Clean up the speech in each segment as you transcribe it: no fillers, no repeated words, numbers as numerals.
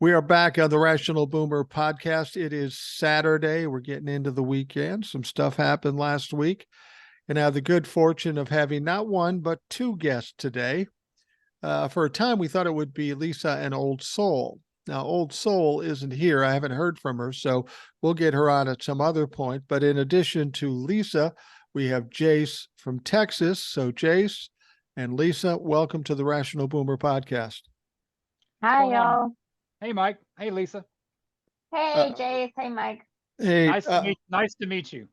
We are back on the Rational Boomer podcast. It is Saturday. We're getting into the weekend. Some stuff happened last week, and I have the good fortune of having not one, but two guests today. For a time, we thought it would be Lisa and Old Soul. Now, Old Soul isn't here. I haven't heard from her, so we'll get her on at some other point. But in addition to Lisa, we have Jace from Texas. So, Jace and Lisa, welcome to the Rational Boomer podcast. What's Hi, going on? y'all. Hey, Mike. Hey, Lisa. Hey, Uh, Jace. Hey, Mike. hey, Nice to meet you.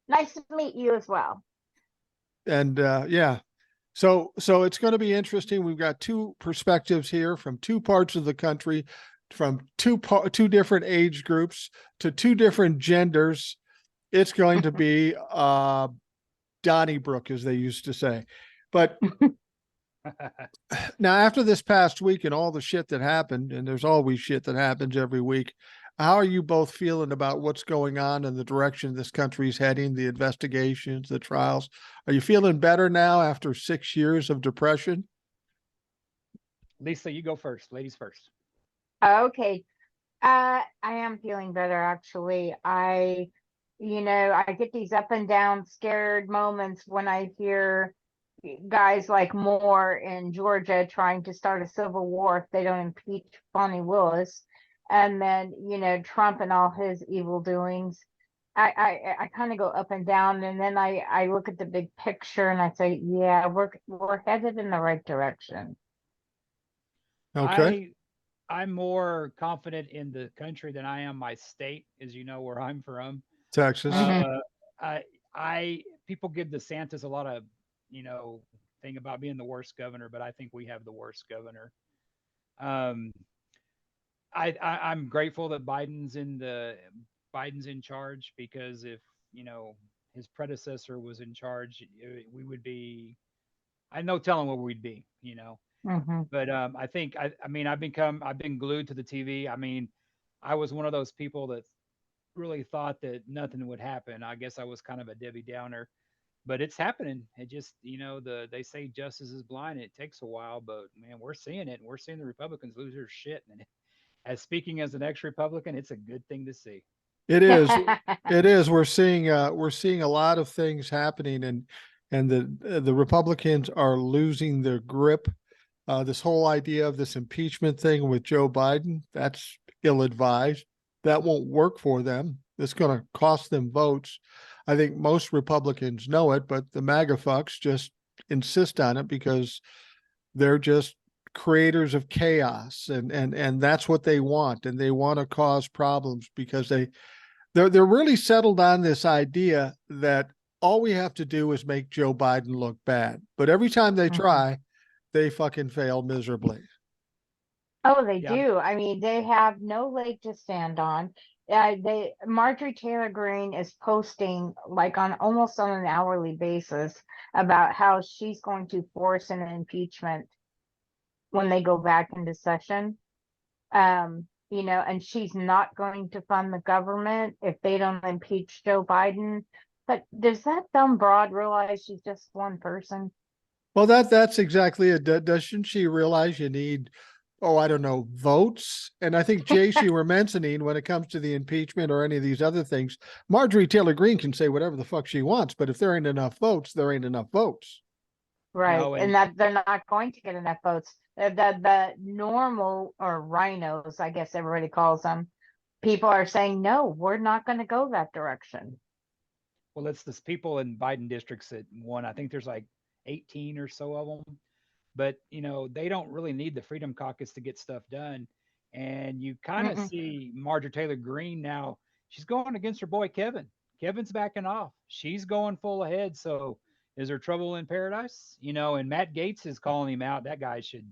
Nice to meet you as well. and yeah, so it's going to be interesting. We've got two perspectives here from two parts of the country, from two different age groups to two different genders. It's going to be Donnybrook, as they used to say. But now, after this past week and all the shit that happened, and there's always shit that happens every week, how are you both feeling about what's going on and the direction this country's heading, the investigations, the trials? Are you feeling better now after 6 years of depression? Lisa, you go first. Ladies first. Okay. I am feeling better, actually. I get these up and down scared moments when I hear guys like Moore in Georgia trying to start a civil war if they don't impeach Bonnie Willis. And then, Trump and all his evil doings. I kind of go up and down, and then I look at the big picture and I say, yeah, we're headed in the right direction. Okay. I'm more confident in the country than I am my state, as you know, where I'm from. Texas. Mhm. I people give DeSantis a lot of, thing about being the worst governor, but I think we have the worst governor. Um, I'm grateful that Biden's in charge, because if his predecessor was in charge, we would be. I no telling where we'd be. Mhm. But I mean, I've been glued to the TV. I mean, I was one of those people that really thought that nothing would happen. I guess I was kind of a Debbie Downer, but it's happening. It just, they say justice is blind. It takes a while, but man, we're seeing it, and we're seeing the Republicans lose their shit. And as speaking as an ex-Republican, it's a good thing to see. It is. It is. We're seeing a lot of things happening, and the Republicans are losing their grip. This whole idea of this impeachment thing with Joe Biden, that's ill-advised. That won't work for them. It's going to cost them votes. I think most Republicans know it, but the MAGA fucks just insist on it because they're just creators of chaos, and that's what they want, and they want to cause problems because they're really settled on this idea that all we have to do is make Joe Biden look bad. But every time they Mhm. try, they fucking fail miserably. Oh, they Yeah. do. I mean, they have no leg to stand on. They Marjorie Taylor Greene is posting like on almost on an hourly basis about how she's going to force an impeachment when they go back into session. And she's not going to fund the government if they don't impeach Joe Biden. But does that dumb broad realize she's just one person? Well, that's exactly it. Doesn't she realize you need, oh, I don't know, votes? And I think, Jace, you were mentioning when it comes to the impeachment or any of these other things, Marjorie Taylor Greene can say whatever the fuck she wants, but if there ain't enough votes, there ain't enough votes. Right, No, and and that they're not going to get enough votes. The normal or rhinos, I guess everybody calls them, people are saying no, we're not going to go that direction. well, it's this people in Biden districts that won. I think there's like 18 or so of them, but they don't really need the Freedom Caucus to get stuff done. And you kind of Mm-mm. see Marjorie Taylor Greene now. She's going against her boy Kevin. Kevin's backing off. She's going full ahead. So is there trouble in paradise? And Matt Gaetz is calling him out. That guy should.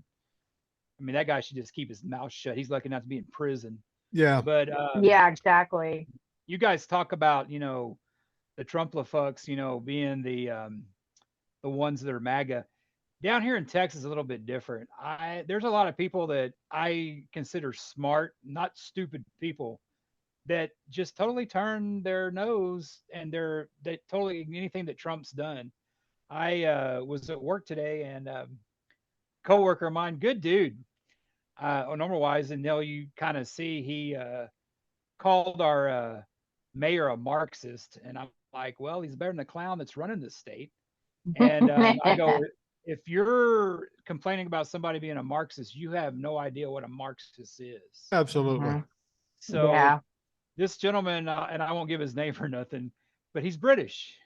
I mean, that guy should just keep his mouth shut. He's lucky not to be in prison. Yeah. But Yeah, exactly. you guys talk about the Trumpla fucks, being the ones that are MAGA. Down here in Texas, a little bit different. There's a lot of people that I consider smart, not stupid people, that just totally turn their nose, and that totally anything that Trump's done. I was at work today, and coworker of mine, good dude, number wise, and now you kind of see he called our mayor a Marxist, and I'm like, well, he's better than the clown that's running this state. And I go, if you're complaining about somebody being a Marxist, you have no idea what a Marxist is. Absolutely. Mhm. So Yeah. this gentleman, and I won't give his name or nothing, but he's British.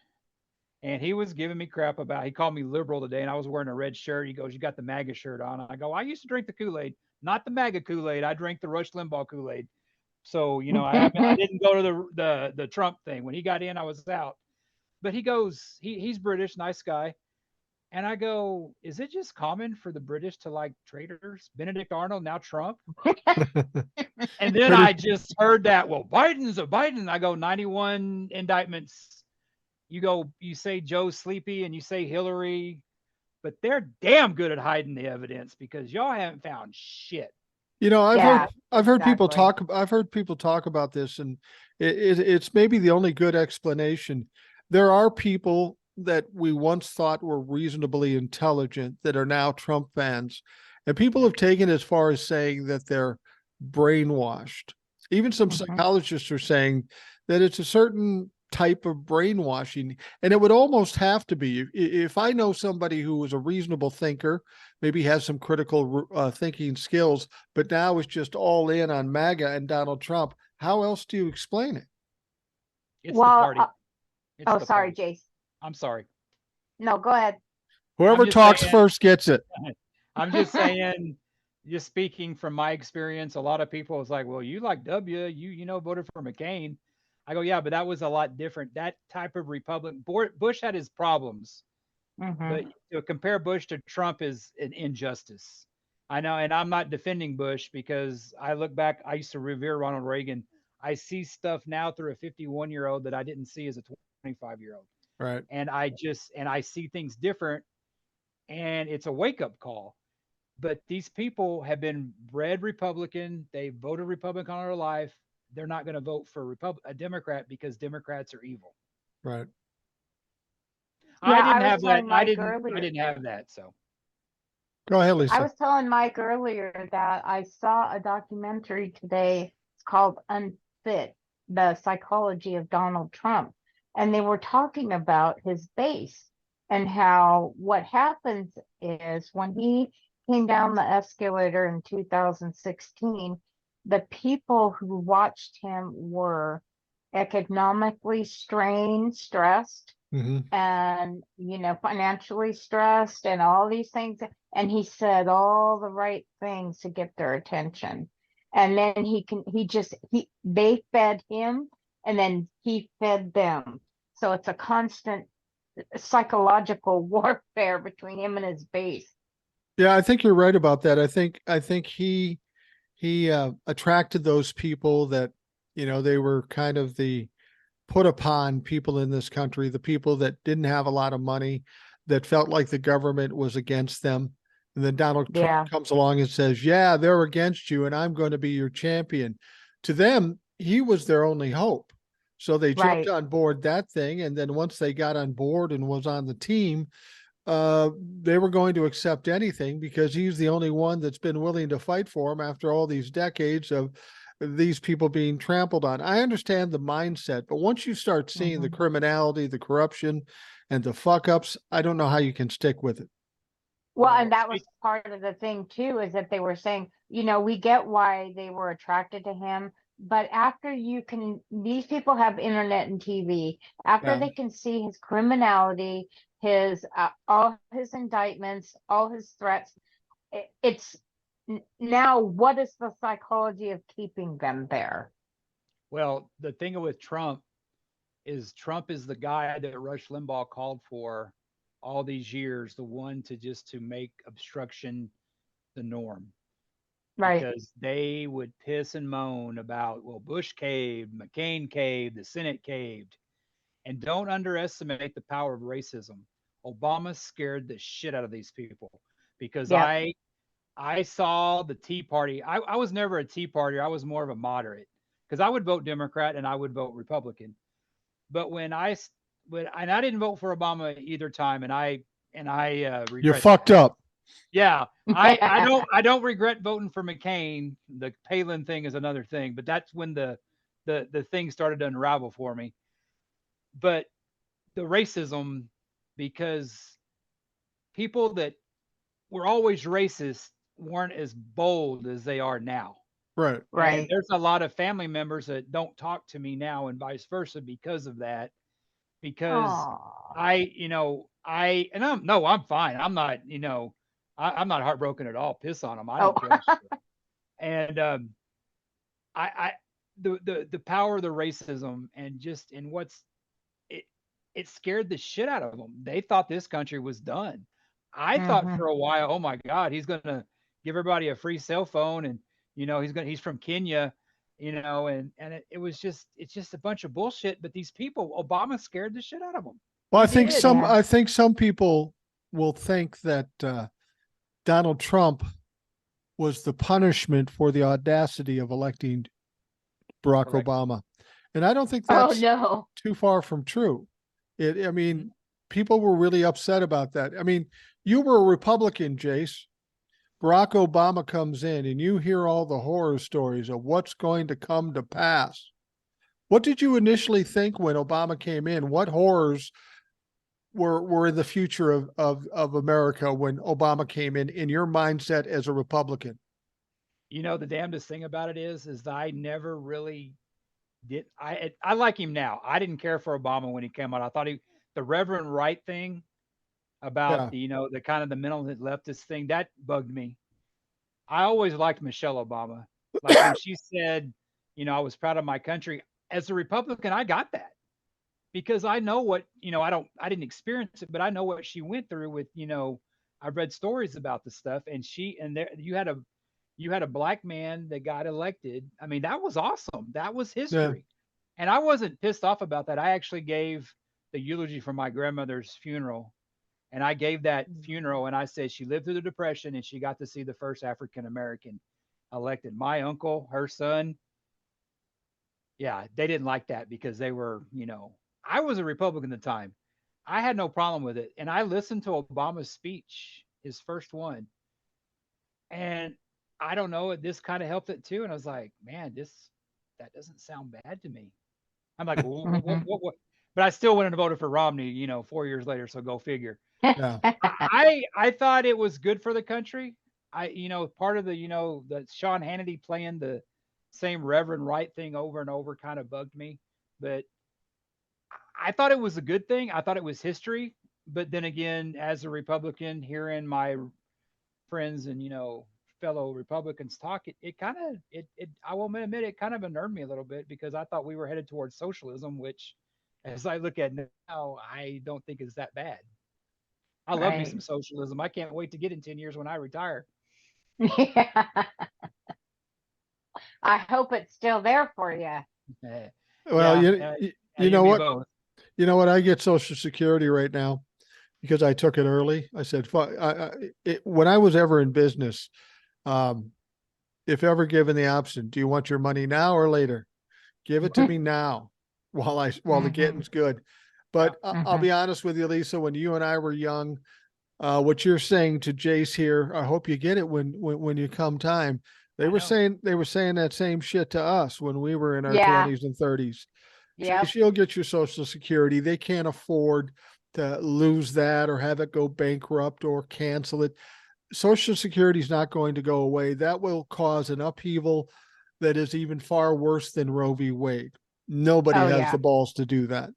And he was giving me crap about, he called me liberal today, and I was wearing a red shirt. He goes, you got the MAGA shirt on. I go, I used to drink the Kool-Aid, not the MAGA Kool-Aid. I drank the Rush Limbaugh Kool-Aid. So, I didn't go to the Trump thing. When he got in, I was out. But he goes, he's British, nice guy. And I go, is it just common for the British to like traitors? Benedict Arnold, now Trump. And then I just heard that, well, Biden's a Biden. I go, 91 indictments. You say Joe's sleepy and you say Hillary, but they're damn good at hiding the evidence because y'all haven't found shit. I've heard people exactly. talk about this, and it's maybe the only good explanation. There are people that we once thought were reasonably intelligent that are now Trump fans, and people have taken as far as saying that they're brainwashed. Even some psychologists are saying that it's a certain type of brainwashing, and it would almost have to be. If I know somebody who was a reasonable thinker, maybe has some critical thinking skills, but now is just all in on MAGA and Donald Trump, how else do you explain it? It's the party. It's the sorry, party. Jace. I'm sorry. No, go ahead. Whoever talks saying, first gets it. I'm just saying, just speaking from my experience, a lot of people was like, well, you like W, you voted for McCain. I go, yeah, but that was a lot different. That type of Republican, Bush had his problems, but to compare Bush to Trump is an injustice. I know, and I'm not defending Bush because I look back, I used to revere Ronald Reagan. I see stuff now through a 51-year-old that I didn't see as a 25-year-old. Right. And I see things different, and it's a wake-up call. But these people have been bred Republican. They voted Republican all their life. They're not going to vote for a Democrat because Democrats are evil. Right. I didn't was have that. telling Mike I earlier. didn't have that. So Go ahead, I Lisa. was telling Mike earlier that I saw a documentary today. It's called Unfit, the psychology of Donald Trump. And they were talking about his base and how what happens is when he came down the escalator in 2016, the people who watched him were economically strained, stressed, and financially stressed and all these things, and he said all the right things to get their attention, and then they fed him and then he fed them, so it's a constant psychological warfare between him and his base. Yeah, I think you're right about that. I think he attracted those people that, they were kind of the put upon people in this country, the people that didn't have a lot of money, that felt like the government was against them. And then Donald Trump comes along and says, yeah, they're against you and I'm going to be your champion. To them, he was their only hope. So they jumped on board that thing. And then once they got on board and was on the team, they were going to accept anything because he's the only one that's been willing to fight for him after all these decades of these people being trampled on. I understand the mindset, but once you start seeing the criminality, the corruption, and the fuck ups, I don't know how you can stick with it. Well, and that was part of the thing too, is that they were saying, we get why they were attracted to him, but after these people have internet and TV, after they can see his criminality, his all his indictments, all his threats, it's now what is the psychology of keeping them there? Well, the thing with Trump is the guy that Rush Limbaugh called for all these years, the one to make obstruction the norm. Right. Because they would piss and moan about, well, Bush caved, McCain caved, the Senate caved. And don't underestimate the power of racism. Obama scared the shit out of these people because I saw the Tea Party. I was never a Tea Partier. I was more of a moderate because I would vote Democrat and I would vote Republican. But and I didn't vote for Obama either time, and I regret You're fucked up. Yeah, I don't regret voting for McCain. The Palin thing is another thing, but that's when the thing started to unravel for me. But the racism, because people that were always racist weren't as bold as they are now. Right. And Right. there's a lot of family members that don't talk to me now and vice versa because of that. Because Oh. and I'm no, I'm fine. I'm not, I'm not heartbroken at all. Piss on them. I Oh. don't give a shit. And I the power of the racism and just and what's it it scared the shit out of them. They thought this country was done. I thought Hmm. for a while, oh my God, he's gonna give everybody a free cell phone, and he's from Kenya, and it's just a bunch of bullshit. But these people, Obama scared the shit out of them. Well, He did. Yeah. I think some people will think that Donald Trump was the punishment for the audacity of electing Barack Correct. Obama. And I don't think Oh that's no. too far from true. I mean, people were really upset about that. I mean, you were a Republican, Jace. Barack Obama comes in and you hear all the horror stories of what's going to come to pass. What did you initially think when Obama came in? What horrors were in the future of America when Obama came in your mindset as a Republican? The damnedest thing about it is that I never really did. I like him now. I didn't care for Obama when he came out. I thought the Reverend Wright thing about Yeah. the kind of the mental leftist thing that bugged me. I always liked Michelle Obama. Like when she said, I was proud of my country. As a Republican, I got that because I know what, I didn't experience it, but I know what she went through with, I've read stories about the stuff and there you had a black man that got elected. I mean, that was awesome. That was Yeah. history. And I wasn't pissed off about that. I actually gave the eulogy for my grandmother's funeral. And I gave that funeral and I said she lived through the Depression and she got to see the first African American elected. My uncle, her son, yeah, they didn't like that because they were, I was a Republican at the time. I had no problem with it. And I listened to Obama's speech, his first one. And I don't know, this kind of helped it too. And I was like, man, that doesn't sound bad to me. I'm like, well, Hmm. what? But I still went and voted for Romney, 4 years later. So go figure. Yeah. I thought it was good for the country. Part of the Sean Hannity playing the same Reverend Wright thing over and over kind of bugged me. But I thought it was a good thing. I thought it was history. But then again, as a Republican, hearing my friends and fellow Republicans talk, it kind of it I will admit it kind of unnerved me a little bit because I thought we were headed towards socialism, which, as I look at now, I don't think is that bad. I love me Right. some socialism. I can't wait to get in 10 years when I retire. Yeah. I hope it's still there for you. Well, Yeah, you know me what? both. You know what? I get Social Security right now because I took it early. I said, when I was ever in business, um, if ever given the option, do you want your money now or later? Give it to me now while the Hmm. getting's good. Yeah. But I'll be honest with you, Lisa, when you and I were young, what you're saying to Jace here, I hope you get it when you come time. I know. They were saying that same shit to us when we were in our Yeah. 20s and 30s. Yep. Chase, you'll get your Social Security. They can't afford to lose that or have it go bankrupt or cancel it. Social Security is not going to go away. That will cause an upheaval that is even far worse than Roe v. Wade. Nobody Oh has yeah. the balls to do that.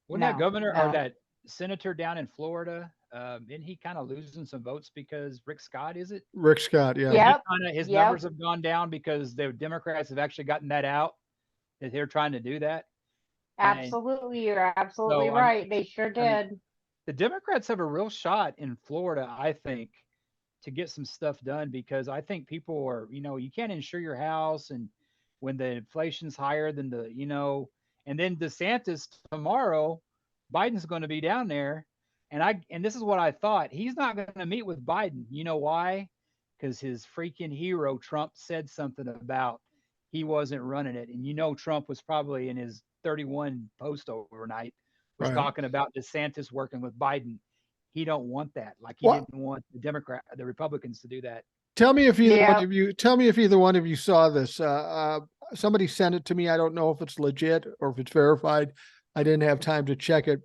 Wasn't that No. governor or No. that senator down in Florida? Isn't he kind of losing some votes because Rick Scott, is it? Rick Scott, yeah. And he Yep. kind of his Yep. numbers have gone down because the Democrats have actually gotten that out that they're trying to do that. And Absolutely. You're absolutely so I'm right. They sure I mean, did. the Democrats have a real shot in Florida, I think, to get some stuff done because I think people are, you can't insure your house and when the inflation's higher than and then DeSantis tomorrow, Biden's going to be down there. And this is what I thought. He's not going to meet with Biden. You know why? Because his freaking hero Trump said something about he wasn't running it. And Trump was probably in his 31 post overnight was Right. talking about DeSantis working with Biden. he don't want that. Like he What? didn't want the Republicans to do that. Tell me if either one Yeah. of you, tell me if either one of you saw this. Somebody sent it to me. I don't know if it's legit or if it's verified. I didn't have time to check it,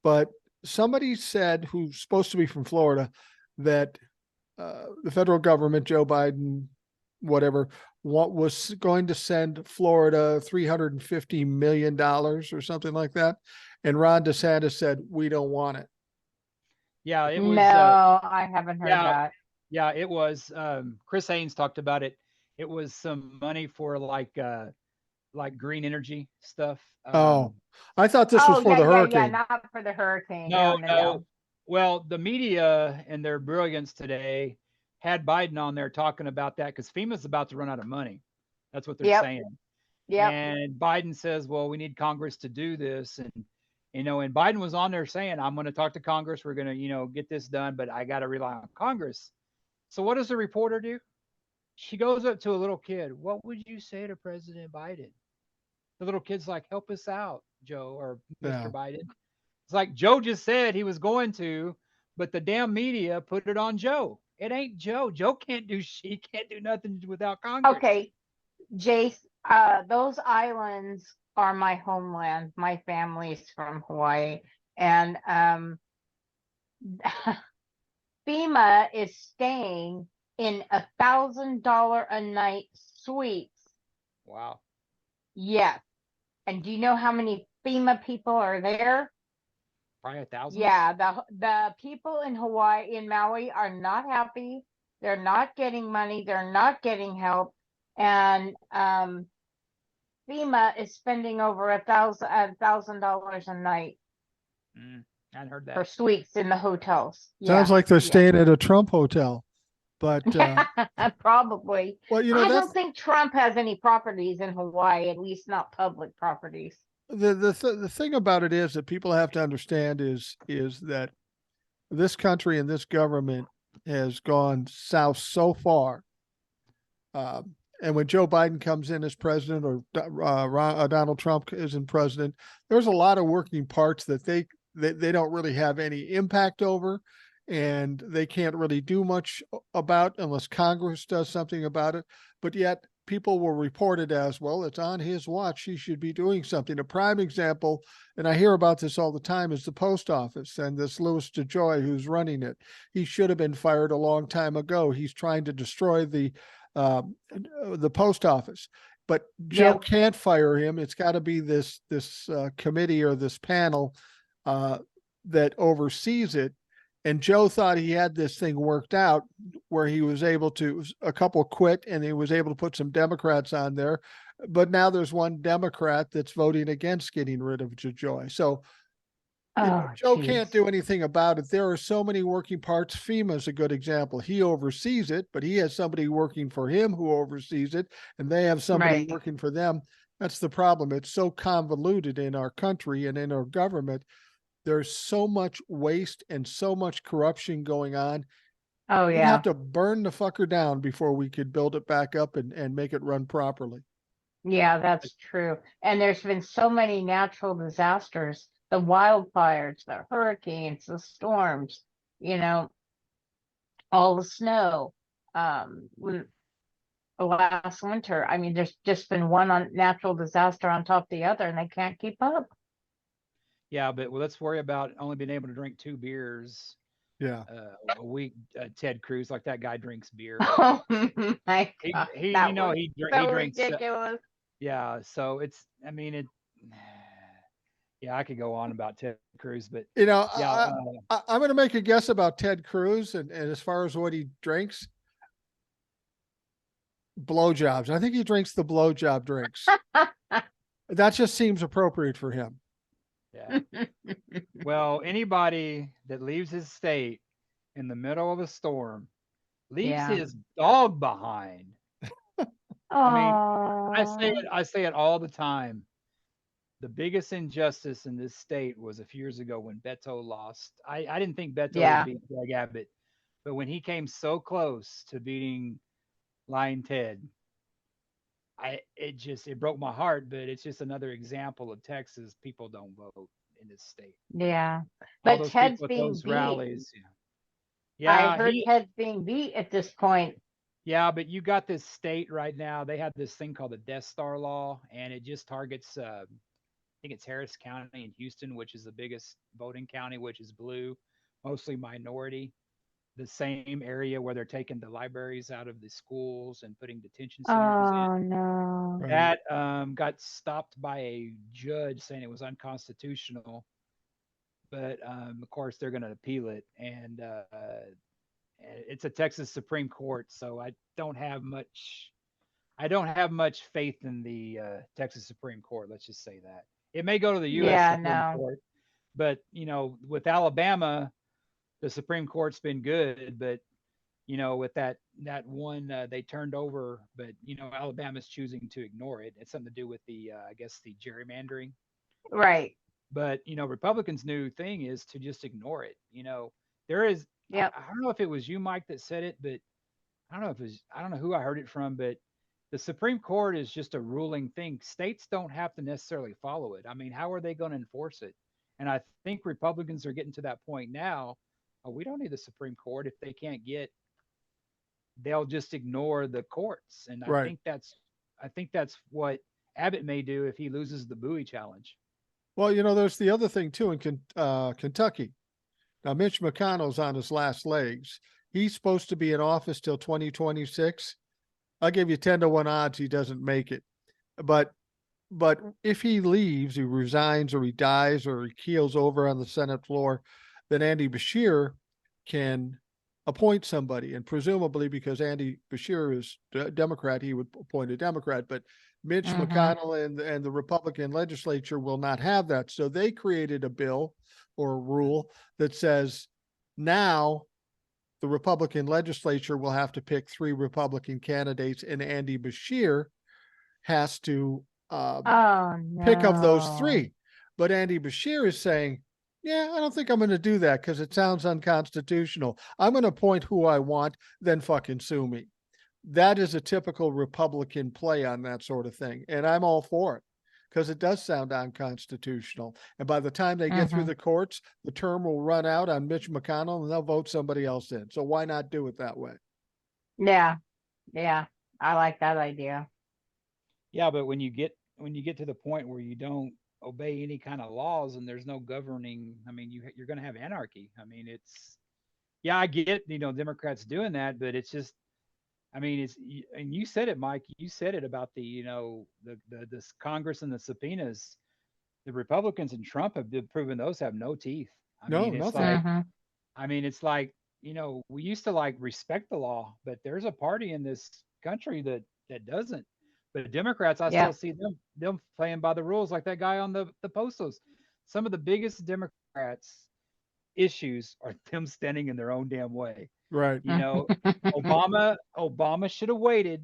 but somebody said, who's supposed to be from Florida, that the federal government, Joe Biden, whatever, what was going to send Florida $350 million or something like that. And Ron DeSantis said, we don't want it. Yeah, it was. No, I haven't heard Yeah, that. yeah, it was. Chris Haynes talked about it. It was some money for like green energy stuff. Oh, I thought this was Oh, for yeah, the yeah, yeah. hurricane. Not for the hurricane. No, No, no, no. no. Well, the media and their brilliance today had Biden on there talking about that because FEMA's about to run out of money. That's what they're Yep. saying. Yep. And Biden says, well, we need Congress to do this. And, and Biden was on there saying, I'm going to talk to Congress. We're going to, get this done, but I got to rely on Congress. So what does the reporter do? She goes up to a little kid. What would you say to President Biden? The little kid's like, help us out, Joe or Mr. Yeah. Biden. It's like Joe just said he was going to, but the damn media put it on Joe. It ain't Joe. Joe can't do he can't do nothing without Congress. Okay, Jace, those islands are my homeland. My family's from Hawaii. And FEMA is staying in $1,000 a night suites. Wow. Yes. And do you know how many FEMA people are there? Probably 1,000. Yeah, the people in Hawaii, in Maui, are not happy. They're not getting money. They're not getting help. And FEMA is spending over $1,000 a night I hadn't heard for that. suites in the hotels. Sounds Yeah, like they're yeah. staying at a Trump hotel. But Probably. well, I that's don't think Trump has any properties in Hawaii, at least not public properties. the thing about it is that people have to understand is that this country and this government has gone south so far. And when Joe Biden comes in as president or Donald Trump isn't president, there's a lot of working parts that they don't really have any impact over, and they can't really do much about unless Congress does something about it. But yet people will report it as, well, it's on his watch. He should be doing something. A prime example, and I hear about this all the time, is the post office and this Louis DeJoy who's running it. He should have been fired a long time ago. He's trying to destroy the post office, but Joe can't fire him. It's got to be this committee or this panel that oversees it. And Joe thought he had this thing worked out where he was able to, a couple quit and he was able to put some Democrats on there. But now there's one Democrat that's voting against getting rid of DeJoy. So Joe can't do anything about it. There are so many working parts. FEMA is a good example. He oversees it, but he has somebody working for him who oversees it, and they have somebody working for them. That's the problem. It's so convoluted in our country and in our government. There's so much waste and so much corruption going on. Oh, We yeah. have to burn the fucker down before we could build it back up and make it run properly. Yeah, that's true. And there's been so many natural disasters, the wildfires, the hurricanes, the storms, all the snow. Last winter, I mean, there's just been one natural disaster on top of the other, and they can't keep up. Yeah, but let's worry about only being able to drink 2 beers a week. Ted Cruz, like that guy drinks beer. Oh my God, He that you know was he so drinks. ridiculous. Yeah, so it's. I mean it. Yeah, I could go on about Ted Cruz, but yeah, I'm going to make a guess about Ted Cruz and as far as what he drinks. Blowjobs. I think he drinks the blowjob drinks. That just seems appropriate for him. Yeah. Well, anybody that leaves his state in the middle of a storm leaves his dog behind. I mean, I say it all the time. The biggest injustice in this state was a few years ago when Beto lost. I didn't think Beto would beat Greg Abbott, but when he came so close to beating Lying Ted, it broke my heart. But it's just another example of Texas. People don't vote. in this state. Yeah. All But those Ted's people at being those beat. rallies. I Yeah, heard Ted's being beat at this point. yeah, but you got this state right now. They have this thing called the Death Star law, and it just targets. I think it's Harris County in Houston, which is the biggest voting county, which is blue, mostly minority. The same area where they're taking the libraries out of the schools and putting detention centers in. Oh no. Right. That got stopped by a judge saying it was unconstitutional, but of course they're going to appeal it, and it's a Texas Supreme Court, so I don't have much faith in the Texas Supreme Court. Let's just say that it may go to the U.S. Yeah, Supreme no. Court, but with Alabama, the Supreme Court's been good, but with that one they turned over, but Alabama's choosing to ignore it. It's something to do with the I guess the gerrymandering. Right. But Republicans' new thing is to just ignore it. There is Yep. I don't know if it was you, Mike, that said it, but I don't know who I heard it from, but the Supreme Court is just a ruling thing. States don't have to necessarily follow it. I mean, how are they going to enforce it? And I think Republicans are getting to that point now. Oh, we don't need the Supreme Court if they can't get. They'll just ignore the courts, and Right. I think that's what Abbott may do if he loses the Bowie challenge. Well, there's the other thing too in Kentucky. Now, Mitch McConnell's on his last legs. He's supposed to be in office till 2026. I'll give you 10-1 odds he doesn't make it. But if he leaves, he resigns or he dies or he keels over on the Senate floor, then Andy Bashir can appoint somebody. And presumably because Andy Bashir is a Democrat, he would appoint a Democrat. But Mitch McConnell and the Republican legislature will not have that. So they created a bill or a rule that says now the Republican legislature will have to pick 3 Republican candidates, and Andy Bashir has to Oh pick of those no. 3. But Andy Bashir is saying, yeah, I don't think I'm going to do that because it sounds unconstitutional. I'm going to appoint who I want, then fucking sue me. That is a typical Republican play on that sort of thing. And I'm all for it because it does sound unconstitutional. And by the time they get through the courts, the term will run out on Mitch McConnell and they'll vote somebody else in. So why not do it that way? Yeah. Yeah. I like that idea. Yeah, but when you get to the point where you don't obey any kind of laws and there's no governing, I mean, you're going to have anarchy. I mean, I get Democrats doing that, but it's just, I mean, and you said it, Mike. You said it about the this Congress and the subpoenas. The Republicans and Trump have proven those have no teeth. I No, mean, it's nothing. like, it's like we used to like respect the law, but there's a party in this country that doesn't. But Democrats, I Yeah. still see them playing by the rules, like that guy on the postals. Some of the biggest Democrats issues are them standing in their own damn way. Right. Obama should have waited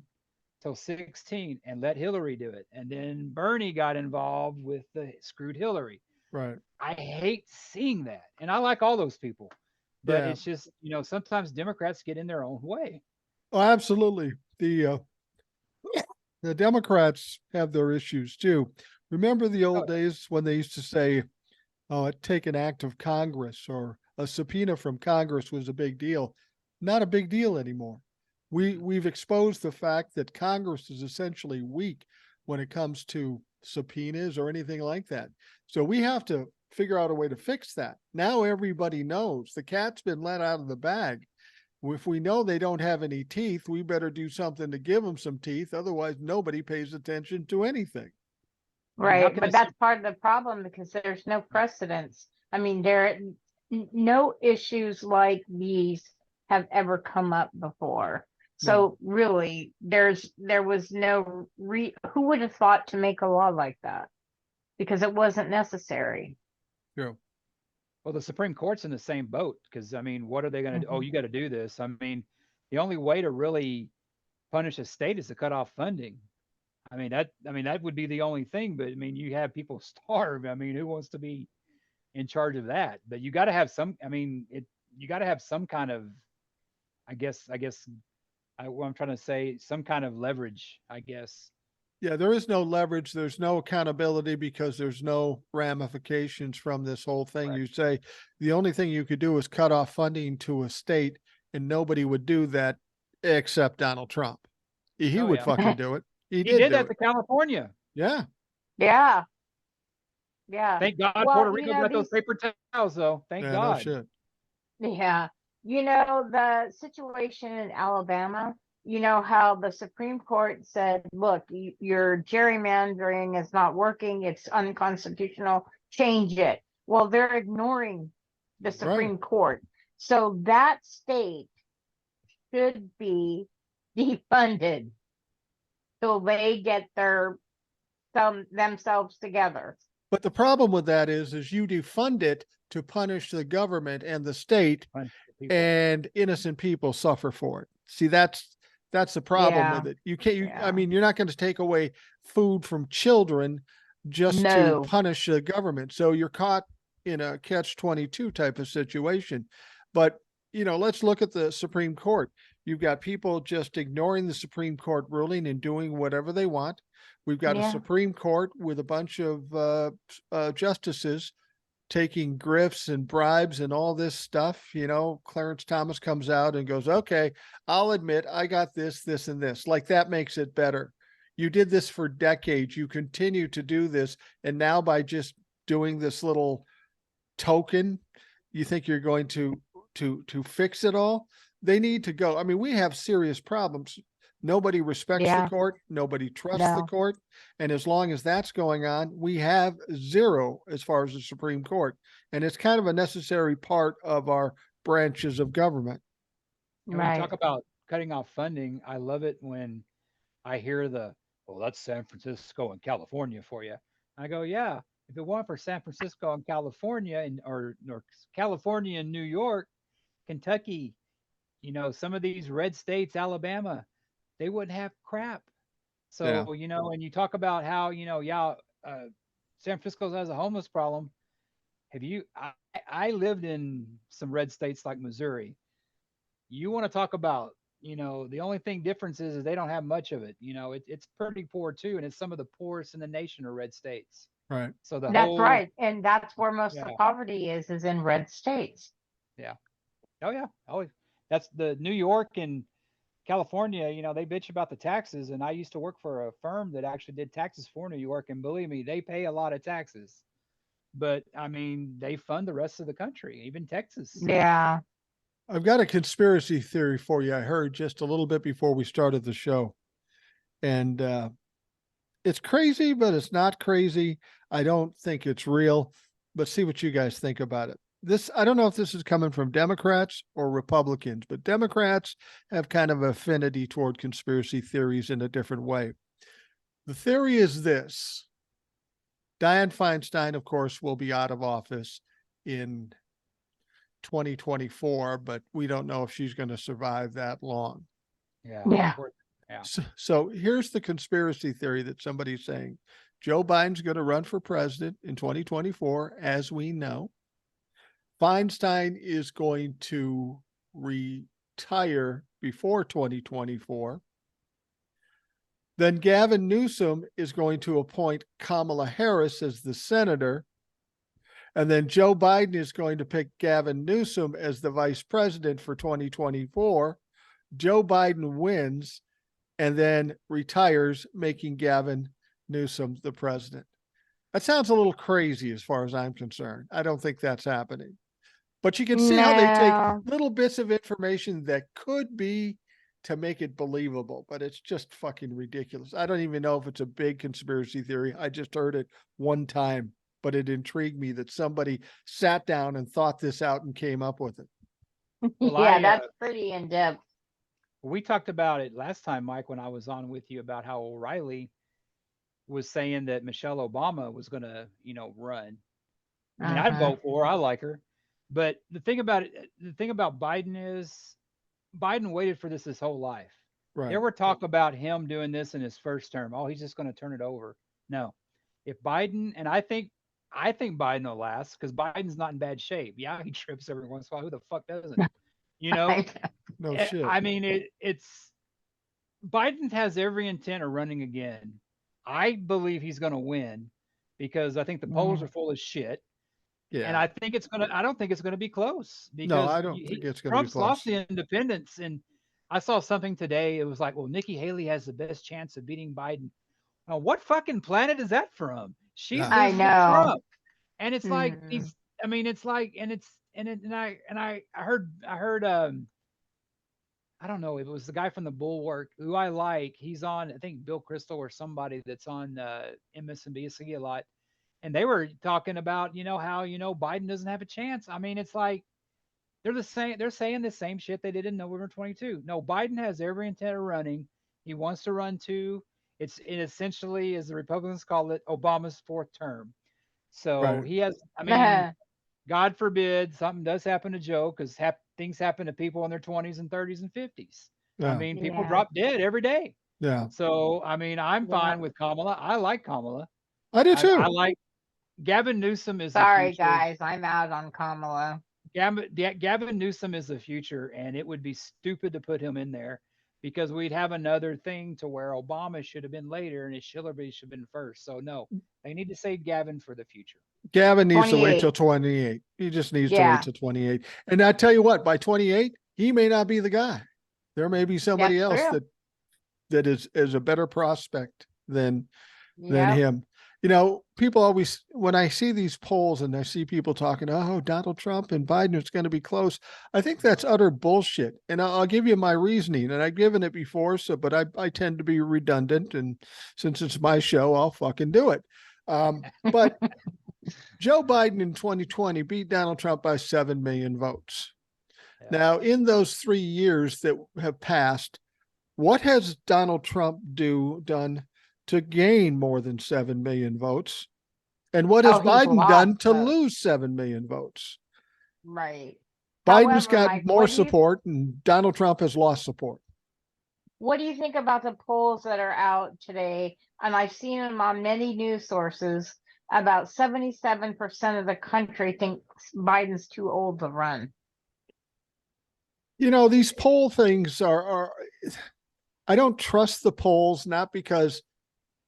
till 16 and let Hillary do it. And then Bernie got involved with the screwed Hillary. Right. I hate seeing that. And I like all those people. But Yeah. it's just, sometimes Democrats get in their own way. Oh, absolutely. The Democrats have their issues too. Remember the old days when they used to say, oh, take an act of Congress or a subpoena from Congress was a big deal. Not a big deal anymore. We've exposed the fact that Congress is essentially weak when it comes to subpoenas or anything like that. So we have to figure out a way to fix that. Now everybody knows the cat's been let out of the bag. If we know they don't have any teeth, we better do something to give them some teeth. Otherwise, nobody pays attention to anything. Right. But that's part of the problem because there's no precedence. I mean, no issues like these have ever come up before. So really, there was no who would have thought to make a law like that because it wasn't necessary. True. Well, the Supreme Court's in the same boat because I mean, what are they going to do? Oh, you got to do this. I mean, the only way to really punish a state is to cut off funding. I mean that would be the only thing. But I mean, you have people starve. I mean, who wants to be in charge of that? But you got to have some. I mean, you got to have some kind of. I guess what I'm trying to say, some kind of leverage. I guess Yeah, there is no leverage. There's no accountability because there's no ramifications from this whole thing. Correct. You say the only thing you could do is cut off funding to a state, and nobody would do that except Donald Trump. He Oh would yeah, fucking do it. He he did did do that it. to California. Yeah. Yeah. Yeah. Thank God Puerto Well, Rico got those paper towels, though. Thank Yeah, no God. shit. yeah. The situation in Alabama, how the Supreme Court said, look, your gerrymandering is not working, it's unconstitutional, change it. Well, they're ignoring the Right. Supreme Court. So that state should be defunded till they get themselves together. But the problem with that is you defund it to punish the government and the state, Bunch of people. and innocent people suffer for it. See, that's the problem Yeah. with it. You can't. I Yeah. mean, you're not going to take away food from children just to No. punish the government. So you're caught in a catch-22 type of situation. But let's look at the Supreme Court. You've got people just ignoring the Supreme Court ruling and doing whatever they want. We've got a Yeah. Supreme Court with a bunch of justices taking grifts and bribes and all this stuff. Clarence Thomas comes out and goes, okay, I'll admit I got this, this, and this. Like, that makes it better. You did this for decades. You continue to do this. And now by just doing this little token, you think you're going to fix it all? They need to go. I mean, we have serious problems. Nobody respects the Yeah. court. Nobody trusts the No. court. And as long as that's going on, we have zero as far as the Supreme Court. And it's kind of a necessary part of our branches of government. And when you Right. talk about cutting off funding, I love it when I hear well, that's San Francisco and California for you. I go, yeah, if it weren't for San Francisco and California or California and New York, Kentucky, some of these red states, Alabama, they wouldn't have crap. Yeah. So, and you talk about how, San Francisco has a homeless problem. I lived in some red states like Missouri. You want to talk about, the only thing difference is they don't have much of it. It's pretty poor too. And it's some of the poorest in the nation are red states. Right. So That's right. And that's where most of Yeah. the poverty is in red states. Yeah. Oh yeah. Oh, that's the New York and California, they bitch about the taxes. And I used to work for a firm that actually did taxes for New York. And believe me, they pay a lot of taxes. But I mean, they fund the rest of the country, even Texas. Yeah. I've got a conspiracy theory for you. I heard just a little bit before we started the show. And it's crazy, but it's not crazy. I don't think it's real, but see what you guys think about it. I don't know if this is coming from Democrats or Republicans, but Democrats have kind of affinity toward conspiracy theories in a different way. The theory is this: Dianne Feinstein, of course, will be out of office in 2024, but we don't know if she's going to survive that long. Yeah. Yeah. Yeah. So here's the conspiracy theory that somebody's saying. Joe Biden's going to run for president in 2024, as we know. Feinstein is going to retire before 2024. Then Gavin Newsom is going to appoint Kamala Harris as the senator. And then Joe Biden is going to pick Gavin Newsom as the vice president for 2024. Joe Biden wins and then retires, making Gavin Newsom the president. That sounds a little crazy as far as I'm concerned. I don't think that's happening. But you can see how they No. take little bits of information that could be to make it believable, but it's just fucking ridiculous. I don't even know if it's a big conspiracy theory. I just heard it one time, but it intrigued me that somebody sat down and thought this out and came up with it. Well, Yeah, that's pretty in depth. We talked about it last time, Mike, when I was on with you about how O'Reilly was saying that Michelle Obama was going to, run. I mean, I'd vote for her. I like her. But the thing about Biden is Biden waited for this his whole life. Right. There were talk about him doing this in his first term. Oh, he's just going to turn it over. No. If Biden, and I think Biden will last because Biden's not in bad shape. Yeah, he trips every once in a while. Who the fuck doesn't? No shit. I mean, it's Biden has every intent of running again. I believe he's going to win because I think the polls are full of shit. And Yeah. I don't think it's going to be close No, because I don't think it's going to be Trump's lost close. the independents. And I saw something today. It was like, well, Nikki Haley has the best chance of beating Biden. Now, what fucking planet is that from? She's Yeah. I visited know. Trump. And it's like Hmm. these, I mean, it's like, I heard, I don't know. It was the guy from the Bulwark who I like. He's on, I think Bill Crystal or somebody that's on MSNBC a lot. And they were talking about, how, Biden doesn't have a chance. I mean, it's like they're the same, they're saying the same shit they did in November 22. No, Biden has every intent of running. He wants to run too. It essentially, as the Republicans call it, Obama's fourth term. So Right. he has, I mean, God forbid something does happen to Joe because things happen to people in their 20s and 30s and 50s. I Yeah. mean, people Yeah. drop dead every day. Yeah. So, I mean, I'm Yeah. fine with Kamala. I like Kamala. I do I too. like Gavin Newsom is the Sorry, future. guys. I'm out on Kamala. Gavin Newsom is the future, and it would be stupid to put him in there because we'd have another thing to where Obama should have been later and Hillary should have been first. So, no, they need to save Gavin for the future. Gavin needs to wait 28. till 28. He just needs to wait Yeah, till 28. And I tell you what, by 28, he may not be the guy. There may be somebody that's else true. that is a better prospect than Yep. him. You know, people always, when I see these polls and I see people talking, oh, Donald Trump and Biden, it's going to be close. I think that's utter bullshit. And I'll give you my reasoning. And I've given it before, but I tend to be redundant. And since it's my show, I'll fucking do it. But Joe Biden in 2020 beat Donald Trump by 7 million votes. Yeah. Now, in those 3 years that have passed, what has Donald Trump done to gain more than 7 million votes? And what has He's Biden lost done to votes. lose 7 million votes? Right. Biden's However, got Mike, more support and Donald Trump has lost support. what do you think about the polls that are out today? And I've seen them on many news sources. About 77% of the country thinks Biden's too old to run. You know, these poll things are I don't trust the polls, not because,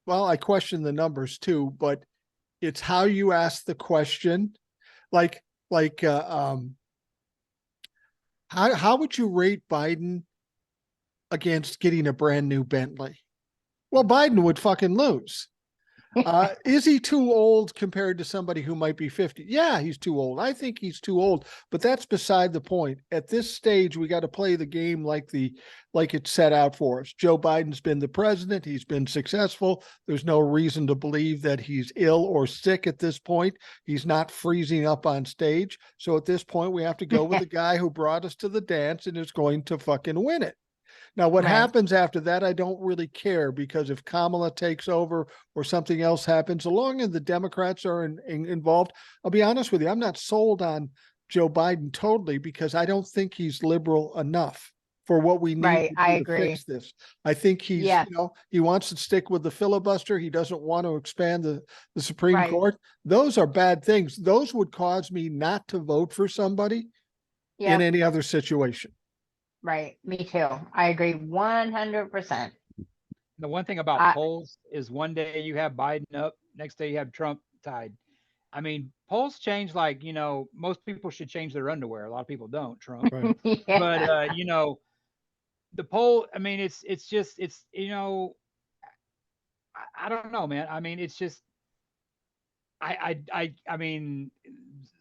well, I question the numbers too, but it's how you ask the question. Like, like, how would you rate Biden against getting a brand new Bentley? Well, Biden would fucking lose. Is he too old compared to somebody who might be 50? Yeah, he's too old. I think he's too old, but that's beside the point. At this stage, we got to play the game like it's set out for us. Joe Biden's been the president. He's been successful. There's no reason to believe that he's ill or sick at this point. He's not freezing up on stage. So at this point, we have to go with the guy who brought us to the dance and is going to fucking win it. Now, what Right. happens after that, I don't really care, because if Kamala takes over or something else happens, as long as the Democrats are involved, I'll be honest with you, I'm not sold on Joe Biden totally, because I don't think he's liberal enough for what we need Right. to I do to agree. fix this. I think he's, Yes. he wants to stick with the filibuster. He doesn't want to expand the Supreme Right. Court. Those are bad things. Those would cause me not to vote for somebody in Yep. any other situation. Right. Me too. I agree 100%. The one thing about polls is one day you have Biden up, next day you have Trump tied. I mean, polls change like, most people should change their underwear. A lot of people don't, Trump. Right. Yeah. But the poll, I mean, it's I don't know, man. I mean, it's just I mean,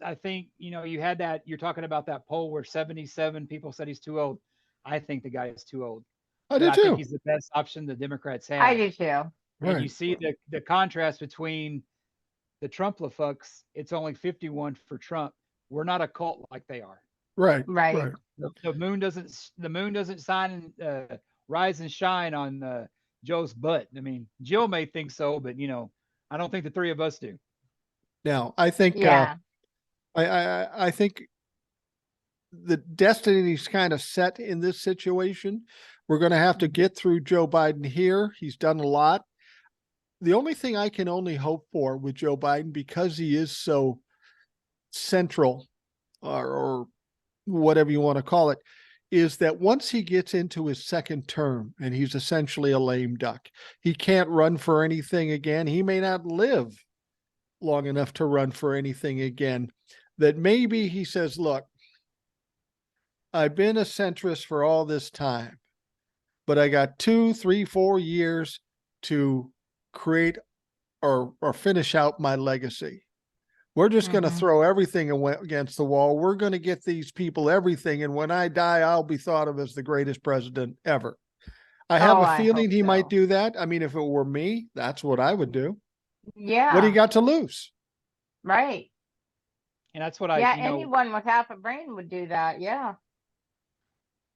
I think, you had that, you're talking about that poll where 77 people said he's too old. I think the guy is too old. I But do I think too. he's the best option the Democrats have. I do too. And you Right. see the contrast between the Trump-la-fucks. It's only 51 for Trump. We're not a cult like they are. Right. Right. Right. The moon doesn't shine and rise and shine on Joe's butt. I mean, Jill may think so, but I don't think the three of us do. Now, I think Yeah. I think the destiny is kind of set in this situation. We're going to have to get through Joe Biden here. He's done a lot. The only thing I can only hope for with Joe Biden, because he is so central, or whatever you want to call it, is that once he gets into his second term and he's essentially a lame duck, he can't run for anything again. He may not live long enough to run for anything again. That maybe he says, look, I've been a centrist for all this time, but I got 2, 3, 4 years to create or finish out my legacy. We're just going to throw everything against the wall. We're going to get these people everything. And when I die, I'll be thought of as the greatest president ever. I have a feeling he might do that. I mean, if it were me, that's what I would do. Yeah. What do you got to lose? Right. And that's what anyone with half a brain would do that. Yeah.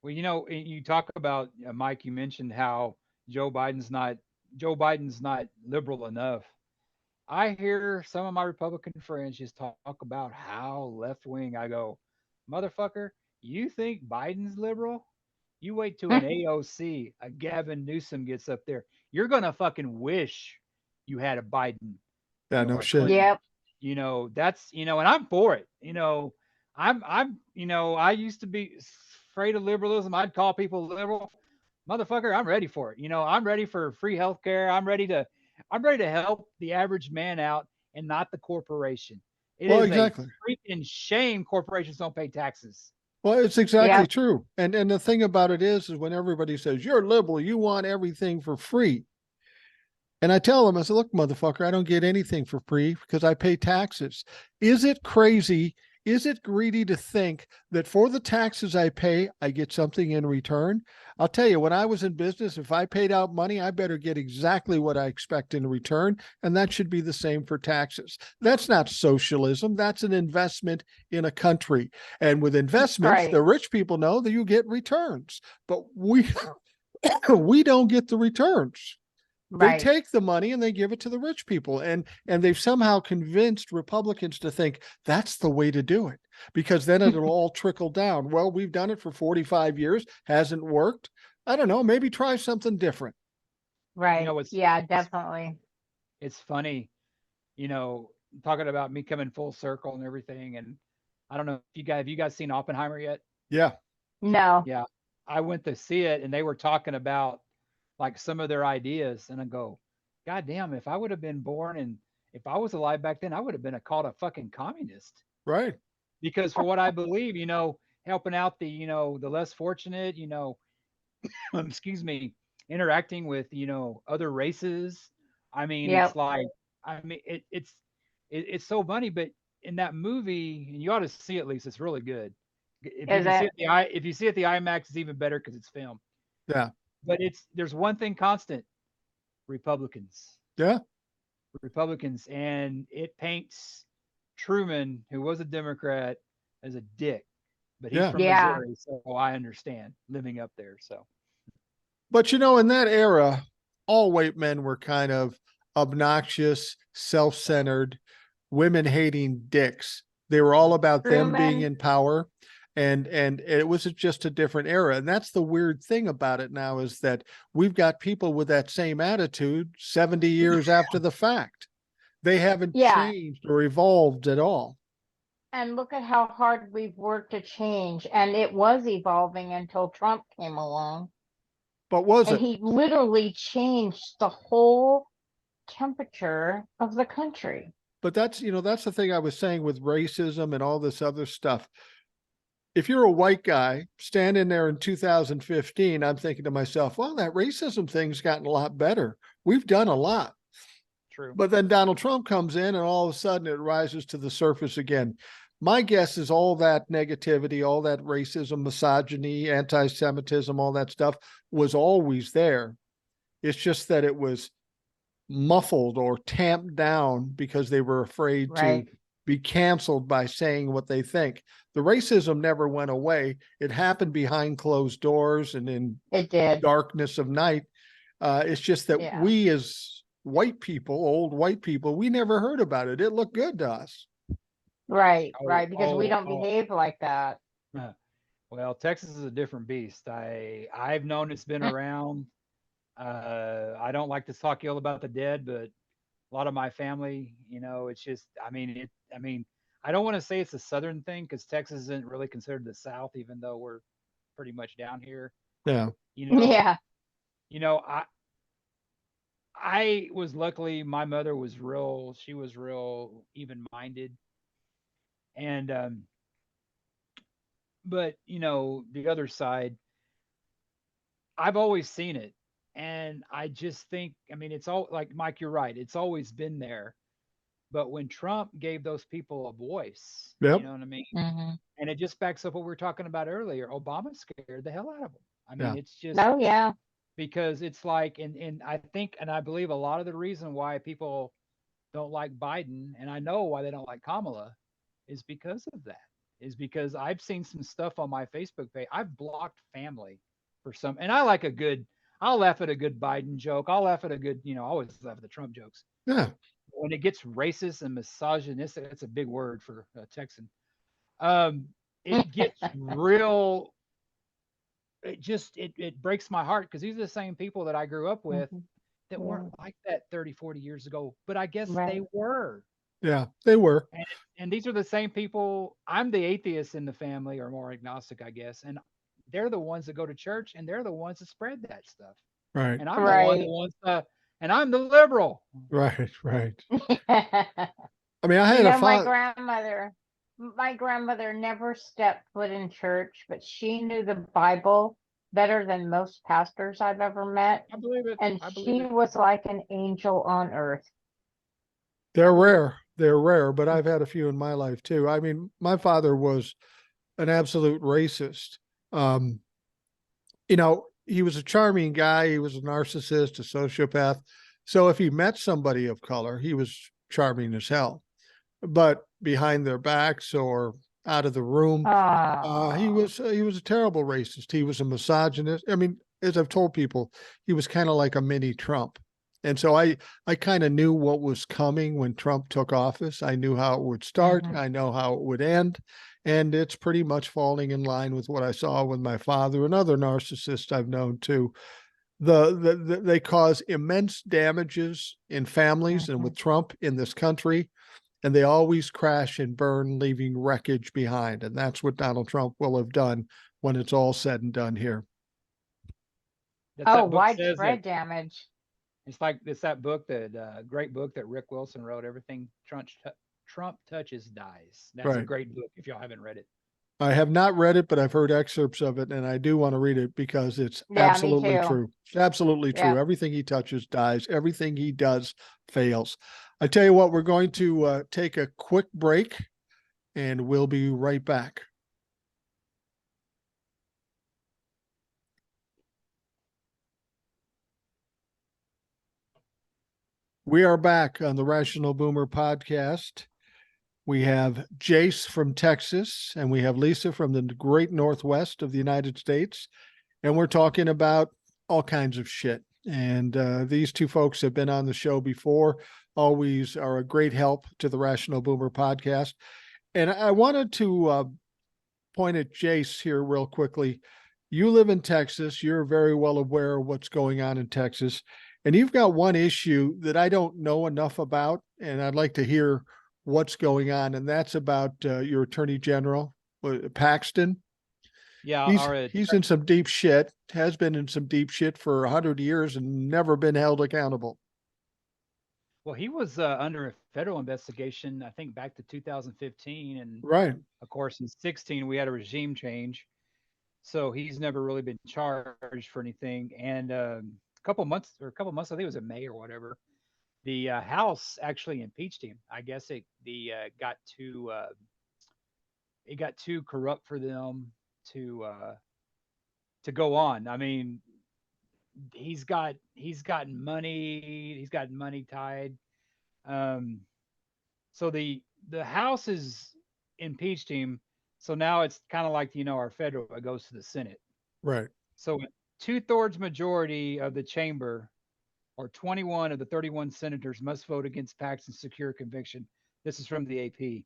Well, you talk about Mike, you mentioned how Joe Biden's not liberal enough. I hear some of my Republican friends just talk about how left wing. I go, motherfucker, you think Biden's liberal? You wait till an AOC, a Gavin Newsom gets up there. You're gonna fucking wish you had a Biden. Yeah, no shit. Yep. That's and I'm for it. I'm I used to be afraid of liberalism. I'd call people liberal. Motherfucker, I'm ready for it. I'm ready for free healthcare. I'm ready to help the average man out and not the corporation. It is exactly. a freaking shame corporations don't pay taxes. Well, it's exactly true. And the thing about it is when everybody says you're liberal, you want everything for free. And I tell them, I say, look, motherfucker, I don't get anything for free because I pay taxes. Is it crazy? Is it greedy to think that for the taxes I pay, I get something in return? I'll tell you, when I was in business, if I paid out money, I better get exactly what I expect in return. And that should be the same for taxes. That's not socialism. That's an investment in a country. And with investments, the rich people know that you get returns, but we don't get the returns. They take the money and they give it to the rich people. And they've somehow convinced Republicans to think that's the way to do it, because then it'll all trickle down. Well, we've done it for 45 years. Hasn't worked. I don't know. Maybe try something different. Right. Yeah, definitely. It's funny, talking about me coming full circle and everything. And I don't know if have you guys seen Oppenheimer yet? Yeah. No. Yeah. I went to see it and they were talking about like some of their ideas, and I go, God damn, if I would have been born and if I was alive back then, I would have been called a fucking communist. Right. Because for what I believe, helping out the, the less fortunate, excuse me, interacting with, other races. I mean, it's like, it's so funny, but in that movie, and you ought to see it, Lisa, it's really good. If you see it at the IMAX, it's even better because it's film. Yeah. But there's one thing constant: Republicans. Yeah. Republicans, and it paints Truman, who was a Democrat, as a dick. But he's from Missouri, so I understand living up there. So, but in that era, all white men were kind of obnoxious, self-centered, women-hating dicks. They were all about them being in power. And it was just a different era. And that's the weird thing about it now, is that we've got people with that same attitude 70 years after the fact. They haven't changed or evolved at all. And look at how hard we've worked to change. And it was evolving until Trump came along. But was it? And he literally changed the whole temperature of the country. But that's the thing I was saying with racism and all this other stuff. If you're a white guy standing there in 2015, I'm thinking to myself, well, that racism thing's gotten a lot better. We've done a lot. True. But then Donald Trump comes in and all of a sudden it rises to the surface again. My guess is all that negativity, all that racism, misogyny, anti-Semitism, all that stuff was always there. It's just that it was muffled or tamped down because they were afraid to be canceled by saying what they think. The racism never went away. It happened behind closed doors and in darkness of night. It's just that we as white people, old white people, we never heard about it. It looked good to us. Right, because we don't behave like that. Well, Texas is a different beast. I've known it's been around. I don't like to talk ill about the dead, but a lot of my family, it's just, I don't want to say it's a Southern thing because Texas isn't really considered the South, even though we're pretty much down here. Yeah. You know, Yeah. you know, I was luckily my mother was real. She was real even minded, and but you know the other side, I've always seen it, and I just think, I mean, it's all like Mike. You're right. It's always been there. But when Trump gave those people a voice, you Yep. know what I mean? Hmm. And it just backs up what we were talking about earlier. Obama scared the hell out of them. I mean, Yeah. it's just Oh yeah. because it's like, and I think, and I believe a lot of the reason why people don't like Biden, and I know why they don't like Kamala, is because of that. Is because I've seen some stuff on my Facebook page. I've blocked family for some, and I like a good. I'll laugh at a good Biden joke. I'll laugh at a good, I always laugh at the Trump jokes. Yeah. When it gets racist and misogynistic, that's a big word for a Texan. Um, it gets real. It breaks my heart because these are the same people that I grew up with Mhm. that Yeah. weren't like that 30, 40 years ago, but I guess Right. they were. Yeah. They were. And these are the same people. I'm the atheist in the family, or more agnostic, I guess. And they're the ones that go to church, and they're the ones that spread that stuff. Right. And I'm the one that Right. wants to, and I'm the liberal. Right. Right. I mean, I You had a know, father. my grandmother never stepped foot in church, but she knew the Bible better than most pastors I've ever met. I believe it. And I believe she it. was like an angel on earth. I They're believe it. rare. They're rare, but I've had a few in my life too. I mean, my father was an absolute racist. Um, he was a charming guy. He was a narcissist, a sociopath. So if he met somebody of color, he was charming as hell. But behind their backs or out of the room, he Ah. was he was a terrible racist. He was a misogynist. I mean, as I've told people, he was kind of like a mini Trump. And so I kind of knew what was coming when Trump took office. I knew how it would start. Mhm. I know how it would end. And it's pretty much falling in line with what I saw with my father and other narcissists I've known too. They cause immense damages in families and with Mhm. Trump in this country, and they always crash and burn, leaving wreckage behind. And that's what Donald Trump will have done when it's all said and done here. That's Oh, that book says that widespread damage. it's like it's that book that great book that Rick Wilson wrote. Everything Trump touches dies. That's a Right. great book if y'all haven't read it. I have not read it, but I've heard excerpts of it, and I do want to read it because it's Yeah, me absolutely too. true. It's absolutely true. Yeah. Everything he touches dies. Everything he does fails. I tell you what, we're going to take a quick break, and we'll be right back. We are back on the Rational Boomer podcast. We have Jace from Texas, and we have Lisa from the great Northwest of the United States. And we're talking about all kinds of shit. And these two folks have been on the show before, always are a great help to the Rational Boomer podcast. And I wanted to point at Jace here real quickly. You live in Texas. You're very well aware of what's going on in Texas. And you've got one issue that I don't know enough about, and I'd like to hear what's going on. And that's about your Attorney General, Paxton. Yeah, He's in some deep shit, has been in some deep shit for 100 years and never been held accountable. well, he was under a federal investigation, I think, back to 2015, and Right. of course, in 16 we had a regime change, so he's never really been charged for anything. And a couple months, I think it was in May or whatever, the House actually impeached him. I guess it got too corrupt for them to go on. I mean, he's gotten money tied. Um, so the House has impeached him. So now it's kind of like our federal, it goes to the Senate. Right. So 2/3 majority of the chamber, or 21 of the 31 senators, must vote against Paxton's secure conviction. This is from the AP.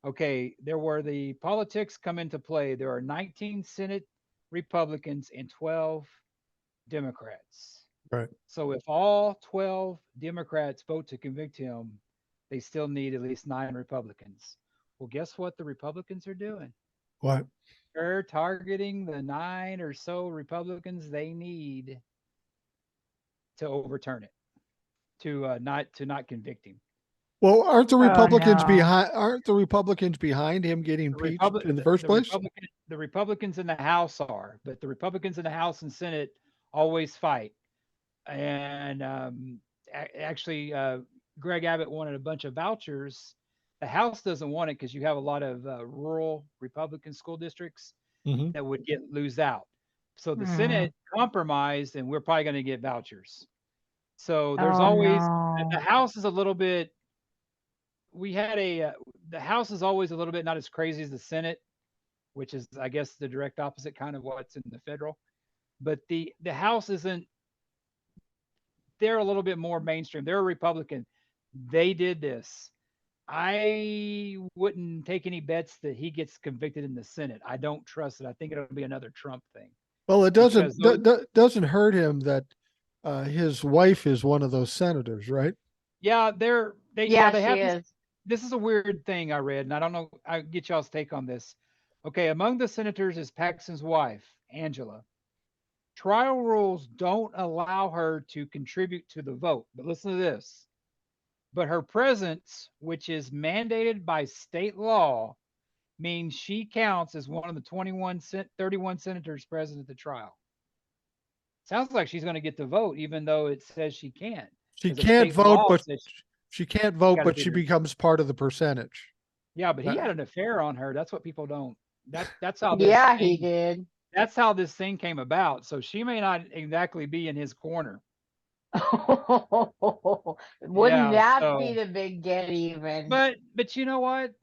Okay, there were the politics come into play. There are 19 Senate Republicans and 12 Democrats. Right. So if all 12 Democrats vote to convict him, they still need at least 9 Republicans. Well, guess what the Republicans are doing? What? They're targeting the 9 or so Republicans they need to overturn it, to not convict him. Well, aren't the Oh, Republicans no. behind him getting impeached in the first place? The Republicans in the House are, but the Republicans in the House and Senate always fight. And actually, Greg Abbott wanted a bunch of vouchers. The House doesn't want it because you have a lot of rural Republican school districts Mhm. that would lose out. So the Hmm. Senate compromised, and we're probably going to get vouchers. So there's Oh, always no. the House is a little bit. We had the House is always a little bit not as crazy as the Senate, which is I guess the direct opposite kind of what's in the federal. But the House isn't. They're a little bit more mainstream. They're a Republican. They did this. I wouldn't take any bets that he gets convicted in the Senate. I don't trust it. I think it'll be another Trump thing. Well, it Because doesn't hurt him that his wife is one of those senators, right? yeah, Yeah, they she have is. this is a weird thing I read, and I don't know. I get y'all's take on this. Okay, among the senators is Paxton's wife, Angela. Trial rules don't allow her to contribute to the vote. But listen to this. But her presence, which is mandated by state law, means she counts as one of the 31 senators present at the trial. Sounds like she's going to get the vote, even though it says she can't. She 'Cause the can't state vote, law but says she can't vote, gotta but be she there. becomes part of the percentage. Yeah, but he Uh, had an affair on her. That's what people don't. That's how this Yeah, he thing. did. That's how this thing came about. So she may not exactly be in his corner. Wouldn't Yeah. that be So, the big get even? but you know what?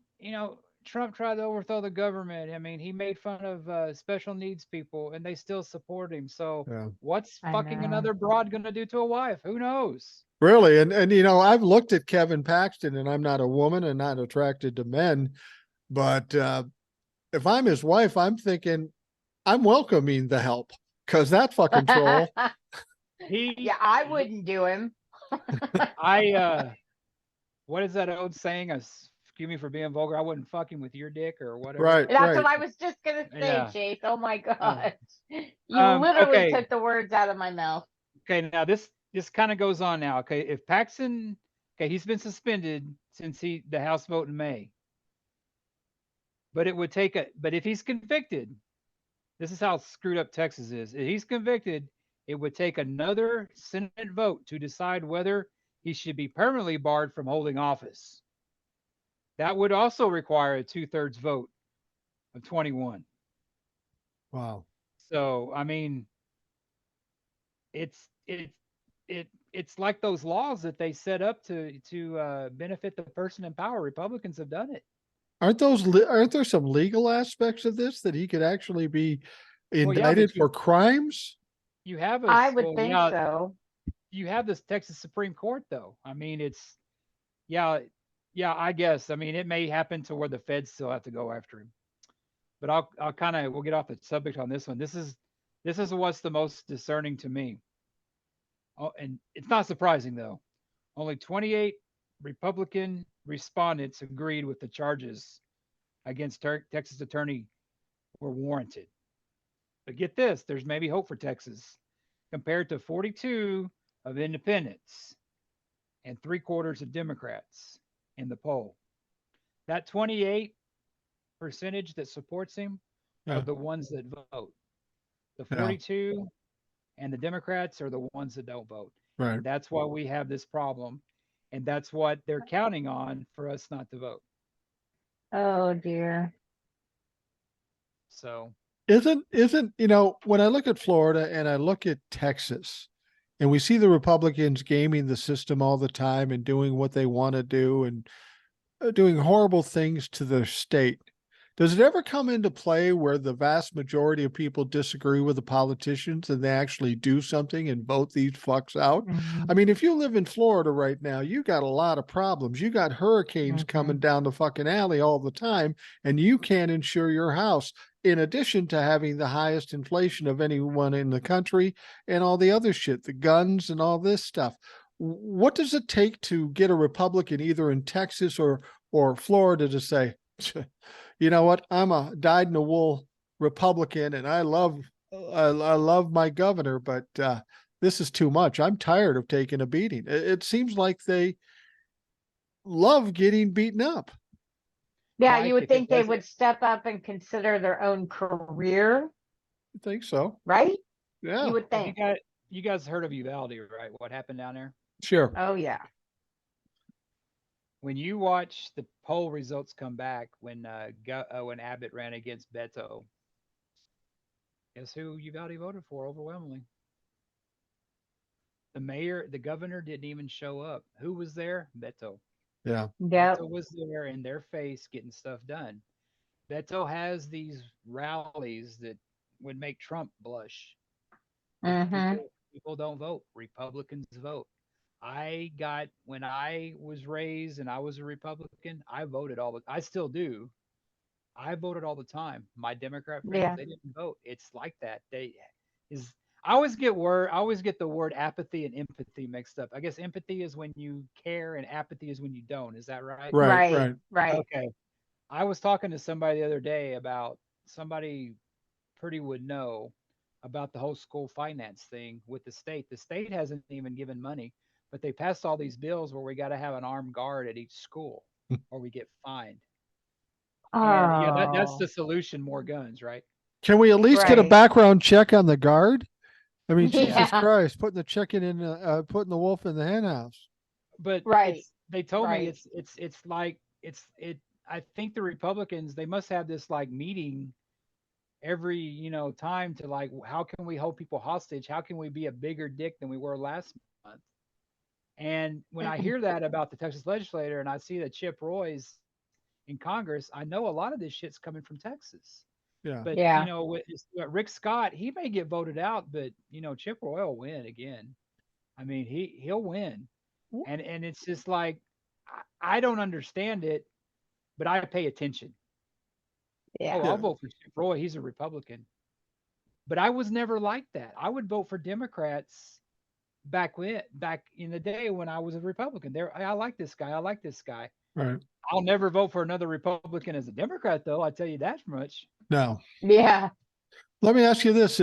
Trump tried to overthrow the government. I mean, he made fun of special needs people, and they still support him. So, yeah. what's I fucking know. another broad gonna do to a wife? Who knows? Really, and I've looked at Kevin Paxton, and I'm not a woman and not attracted to men, but if I'm his wife, I'm thinking I'm welcoming the help because that fucking troll. He, Yeah, I wouldn't do him. what is that old saying? Excuse me for being vulgar. I wouldn't fuck him with your dick or whatever. Right, That's right. what I was just gonna say, Yeah. Chase. Oh my Uh, god. You literally okay. took the words out of my mouth. Okay. Now this kind of goes on now. Okay. If Paxton, okay, he's been suspended since the House vote in May. But if he's convicted, this is how screwed up Texas is. If he's convicted, it would take another Senate vote to decide whether he should be permanently barred from holding office. That would also require a 2/3 vote of 21. Wow. So, I mean, it's it's like those laws that they set up to benefit the person in power. Republicans have done it. Aren't there some legal aspects of this that he could actually be Well, yeah, indicted for crimes? you have I would think so. you have this Texas Supreme Court though. I mean, it's yeah, I guess. I mean, it may happen to where the feds still have to go after him. But I'll kind of we'll get off the subject on this one. This is what's the most discerning to me. Oh, and it's not surprising though. Only 28 Republican respondents agreed with the charges against Texas attorney were warranted. But get this, there's maybe hope for Texas compared to 42 of independents and 3/4 of Democrats in the poll. That 28% that supports him Yeah. are the ones that vote. The Yeah. 42 and the Democrats are the ones that don't vote. Right. And that's why we have this problem. And that's what they're counting on for us not to vote. Oh dear. So Isn't when I look at Florida and I look at Texas and we see the Republicans gaming the system all the time and doing what they want to do and doing horrible things to their state. Does it ever come into play where the vast majority of people disagree with the politicians and they actually do something and vote these fucks out? Mhm. I mean, if you live in Florida right now, you got a lot of problems. You got hurricanes coming down the fucking alley all the time, and you can't insure your house, in addition to having the highest inflation of anyone in the country and all the other shit, the guns and all this stuff. What does it take to get a Republican either in Texas or Florida to say, you know what, I'm a dyed-in-the-wool Republican, and I love my governor, but this is too much. I'm tired of taking a beating. It seems like they love getting beaten up. Yeah, Mike, you would if it think they wasn't, would step up and consider their own career, I think so. right? Yeah, You would have you think. got you guys heard of Uvalde, right? What happened down there? sure. Oh yeah. When you watch the poll results come back when Abbott ran against Beto, guess who Uvalde voted for overwhelmingly? The mayor, the governor didn't even show up. Who was there? Beto. Yeah, Yep. Beto was there in their face getting stuff done. Beto has these rallies that would make Trump blush, but Mm-hmm. people don't vote. Republicans vote. When I was raised and I was a Republican, I voted I still do. I voted all the time. My Democrat friends, Yeah. they didn't vote. It's like that. Is I always get the word apathy and empathy mixed up. I guess empathy is when you care and apathy is when you don't. Is that right? right, Right. right. Right. Okay. I was talking to somebody the other day about somebody pretty would know about the whole school finance thing with the state. The state hasn't even given money, but they passed all these bills where we got to have an armed guard at each school or we get fined. And yeah, that's Oh, the solution, more guns, right? Can we at least get a right. background check on the guard? I mean, Jesus Yeah. Christ, putting the chicken in, putting the wolf in the hen house. But Right. they told me Right. it's like I think the Republicans, they must have this like meeting every, time to like, how can we hold people hostage? How can we be a bigger dick than we were last month? And when I hear that about the Texas legislator and I see that Chip Roy's in Congress, I know a lot of this shit's coming from Texas. Yeah, But Yeah. with Rick Scott, he may get voted out, but Chip Roy will win again. I mean, he'll win, and it's just like I don't understand it, but I pay attention. Oh, Yeah. I'll yeah, vote for Chip Roy. He's a Republican, but I was never like that. I would vote for Democrats back in the day when I was a Republican. I like this guy. I like this guy. right. I'll never vote for another Republican as a Democrat, though. I tell you that much. Now, Yeah. let me ask you this.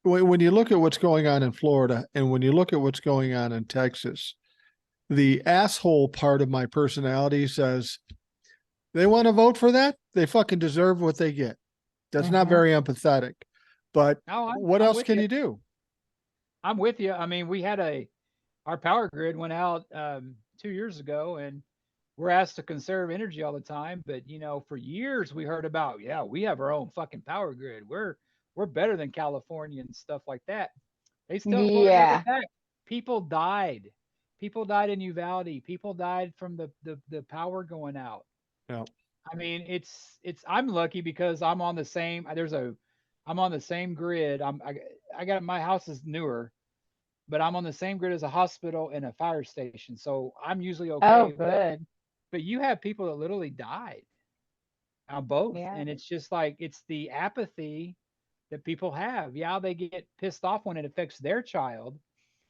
When you look at what's going on in Florida and when you look at what's going on in Texas, the asshole part of my personality says they want to vote for that. They fucking deserve what they get. That's not Mm-hmm. very empathetic. But No, what I'm else with can you. you do? I'm with you. I mean, our power grid went out 2 years ago, and we're asked to conserve energy all the time. But for years we heard about, yeah, we have our own fucking power grid. We're better than California and stuff like that. They still voted it Yeah. back. People died. People died in Uvalde. People died from the power going out. Yeah, I mean, I'm lucky because I'm on the same grid. I got my house is newer, but I'm on the same grid as a hospital and a fire station. So I'm usually Oh, okay. good. But you have people that literally died on both. Yeah. And it's just like it's the apathy that people have. Yeah, they get pissed off when it affects their child.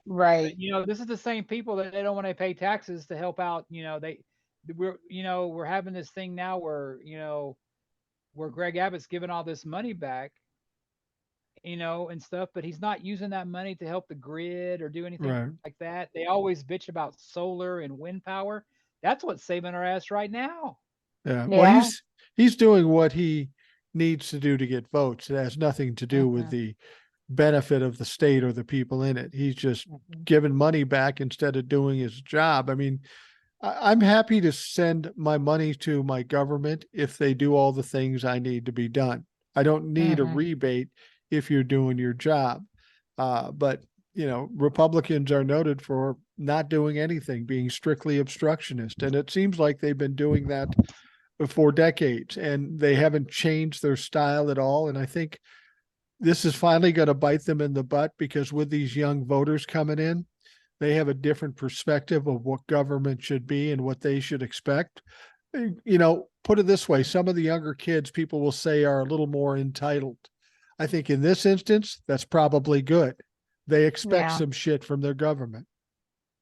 Right. But this is the same people that they don't want to pay taxes to help out. We're having this thing now where Greg Abbott's giving all this money back, and stuff, but he's not using that money to help the grid or do anything right. like that. They always bitch about solar and wind power. That's what's saving our ass right now. Yeah. Well, Yeah. he's doing what he needs to do to get votes. It has nothing to do with Mm-hmm. the benefit of the state or the people in it. He's just Mm-hmm. giving money back instead of doing his job. I mean, I'm happy to send my money to my government if they do all the things I need to be done. I don't need a Mm-hmm. rebate if you're doing your job. But Republicans are noted for not doing anything, being strictly obstructionist. And it seems like they've been doing that for decades and they haven't changed their style at all. And I think this is finally going to bite them in the butt because with these young voters coming in, they have a different perspective of what government should be and what they should expect. Put it this way, some of the younger kids, people will say, are a little more entitled. I think in this instance, that's probably good. They expect Yeah. some shit from their government.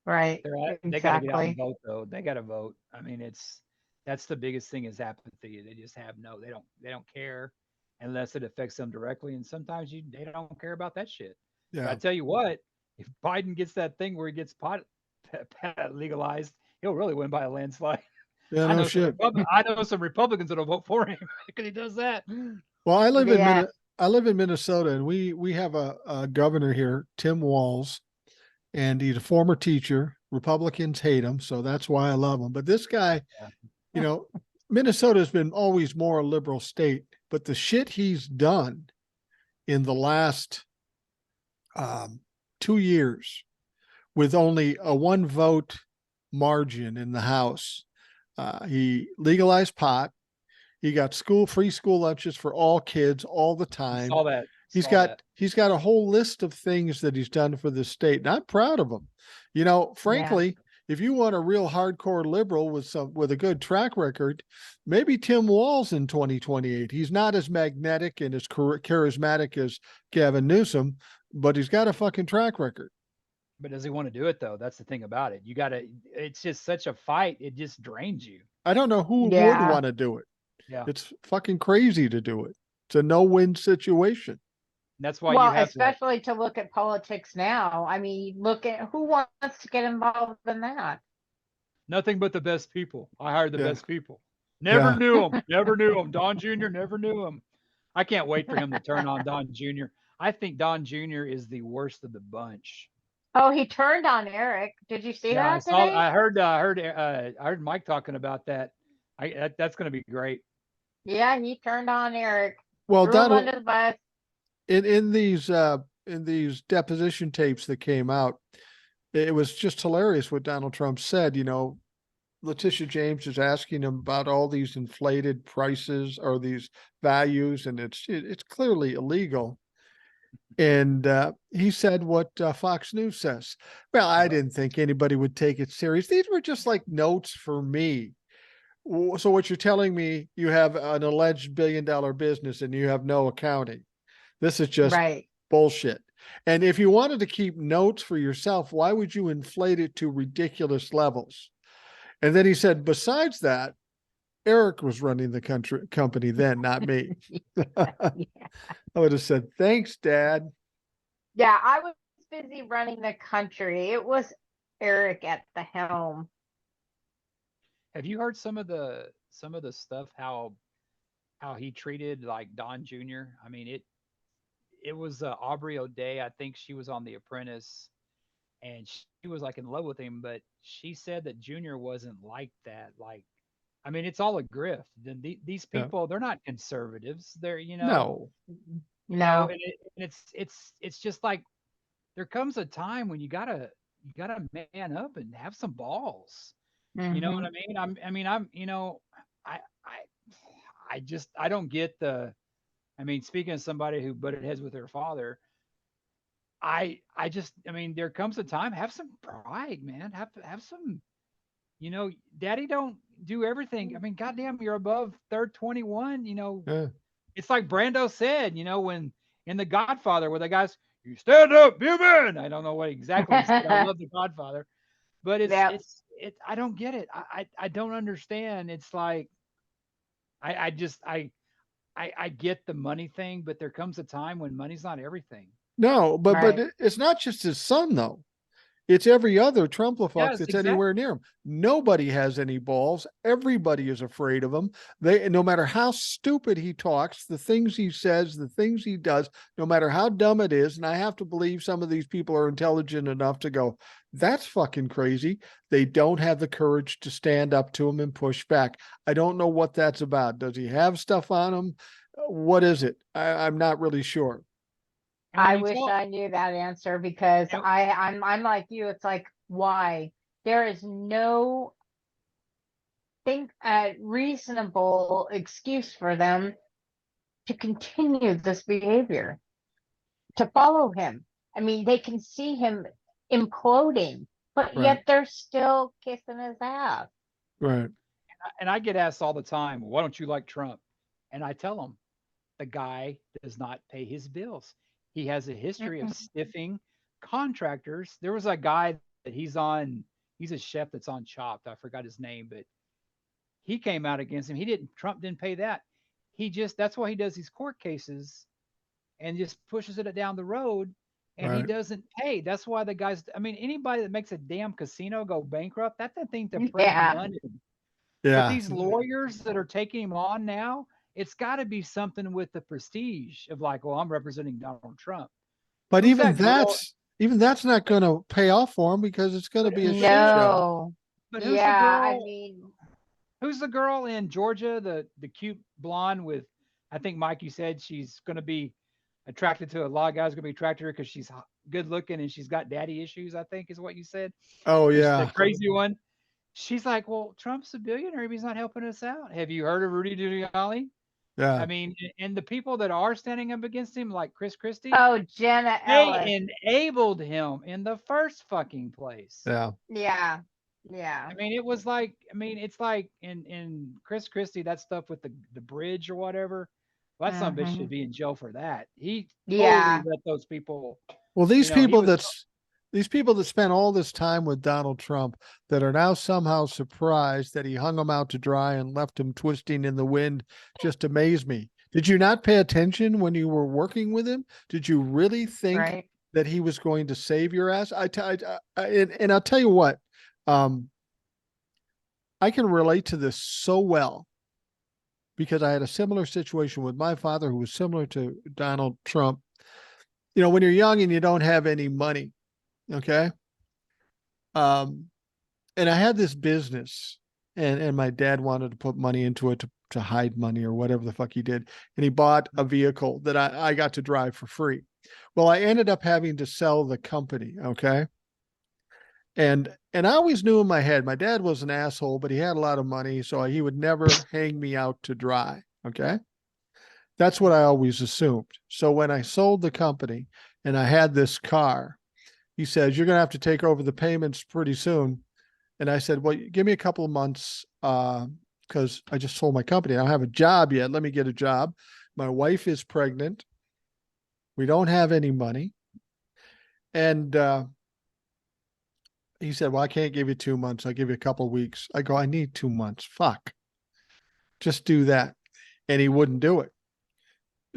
Right. They got to get out and Exactly. vote, though. They got to vote. I mean, that's the biggest thing is apathy. They just have they don't care. unless it affects them directly. And sometimes they don't care about that shit. But I Yeah. tell you what, if Biden gets that thing where he gets pot legalized, he'll really win by a landslide. Yeah, no shit. I know some Republicans that'll vote for him because he does that. Well, Yeah. I live in Minnesota, and we have a governor here, Tim Walz, and he's a former teacher. Republicans hate him, so that's why I love him. But this guy, Yeah. you know, Minnesota's been always more a liberal state, but the shit he's done in the last 2 years with only a one vote margin in the House. He legalized pot. He got free school lunches for all kids all the time. Saw that. He's got a whole list of things that he's done for the state, and I'm proud of him. You know, frankly, if you want a real hardcore liberal with a good track record, maybe Tim Walz in 2028. He's not as magnetic and as charismatic as Gavin Newsom, but he's got a fucking track record. But does he want to do it though? That's the thing about it. It's just such a fight. It just drains you. I don't know who would Yeah. want to do it. Yeah. It's fucking crazy to do it. It's a no-win situation. That's why Well, you have especially to look at politics now. I mean, look at who wants to get involved in that. nothing but the best people. I hired the Yeah. best people. Never Yeah. knew him. Never knew him. Don Jr. never knew him. I can't wait for him to turn on Don Jr. I think Don Jr. is the worst of the bunch. Oh, he turned on Eric. Did you see Yeah, I that saw. today? I heard Mike talking about that. That's going to be great. Yeah, he turned on Eric. Well, Threw him Donald, under the bus. in these deposition tapes that came out, it was just hilarious what Donald Trump said. You know, Letitia James is asking him about all these inflated prices or these values, and it's clearly illegal. And he said what Fox News says. Well, I didn't think anybody would take it serious. These were just like notes for me. So what you're telling me, you have an alleged $1 billion business and you have no accounting. This is just Right. bullshit. And if you wanted to keep notes for yourself, why would you inflate it to ridiculous levels? And then he said, besides that, Eric was running the company then, not me. I would have said, thanks, Dad. Yeah, I was busy running the country. It was Eric at the helm. Have you heard some of the stuff how he treated like Don Jr.? I mean, it was Aubrey O'Day. I think she was on The Apprentice, and she was like in love with him, but she said that Junior wasn't like that. Like, I mean, it's all a grift. Then these Yeah. people, they're not conservatives. They're No. No. and it's just like there comes a time when you gotta man up and have some balls. You know what Mhm. I mean? I'm I I don't get the. I mean, speaking of somebody who butted heads with her father, I mean, there comes a time, have some pride, man. Have some, daddy don't do everything. I mean, goddamn, you're above third 21, Yeah. it's like Brando said, when in The Godfather, where the guys, you stand up, be a man. I don't know what exactly he said. I love The Godfather, but Yep. I don't get it. I don't understand. It's like, I just, I get the money thing, but there comes a time when money's not everything. No, but Right. it's not just his son though. It's every other Trumplefuck Yes, that's exactly. anywhere near him. Nobody has any balls. Everybody is afraid of him. No matter how stupid he talks, the things he says, the things he does, no matter how dumb it is, and I have to believe some of these people are intelligent enough to go, that's fucking crazy. They don't have the courage to stand up to him and push back. I don't know what that's about. Does he have stuff on him? What is it? I'm not really sure. And when I you wish tell, I knew that answer because and- I'm like you. It's like, why? There is no reasonable excuse for them to continue this behavior, to follow him. I mean, they can see him imploding, but Right. yet they're still kissing his ass. Right. and I get asked all the time, why don't you like Trump? And I tell them, the guy does not pay his bills. He has a history of stiffing contractors. There was a guy that he's a chef that's on Chopped. I forgot his name, but he came out against him. Trump didn't pay that. that's why he does these court cases and just pushes it down the road, and he Right. doesn't pay. That's why the guys, I mean, anybody that makes a damn casino go bankrupt, that's the thing the press Yeah. wanted. But Yeah. these lawyers that are taking him on now, it's got to be something with the prestige of like, well, I'm representing Donald Trump. But Who's that girl? even that's not going to pay off for him because it's going to be a shit show. No. But who's the Yeah, I girl? mean, Who's the girl in Georgia? The cute blonde with, I think Mike, you said she's going to be attracted to a lot of guys going to be attracted to her because she's good looking and she's got daddy issues. I think is what you said. Oh The yeah. crazy one. She's like, well, Trump's a billionaire. He's not helping us out. Have you heard of Rudy Giuliani? Yeah. I mean, and the people that are standing up against him, like Chris Christie, oh, Jenna Ellis. they enabled him in the first fucking place. Yeah. Yeah. Yeah. I mean, it was like, I mean, it's like in Chris Christie, that stuff with the bridge or whatever. Well, that son of a bitch should be in jail for that. He Yeah. totally let those people. Well, these You know, he people was- these people that spent all this time with Donald Trump that are now somehow surprised that he hung them out to dry and left them twisting in the wind just amaze me. Did you not pay attention when you were working with him? Did you really think Right. that he was going to save your ass? And I'll tell you what, I can relate to this so well because I had a similar situation with my father who was similar to Donald Trump. You know, when you're young and you don't have any money, okay? And I had this business and my dad wanted to put money into it to hide money or whatever the fuck he did. And he bought a vehicle that I got to drive for free. Well, I ended up having to sell the company, okay? And I always knew in my head, my dad was an asshole, but he had a lot of money, so he would never hang me out to dry, okay? That's what I always assumed. So when I sold the company and I had this car, he says, you're going to have to take over the payments pretty soon. And I said, well, give me a couple of months because I just sold my company. I don't have a job yet. Let me get a job. My wife is pregnant. We don't have any money. And he said, well, I can't give you 2 months. I'll give you a couple of weeks. I go, I need 2 months. Fuck. Just do that. And he wouldn't do it.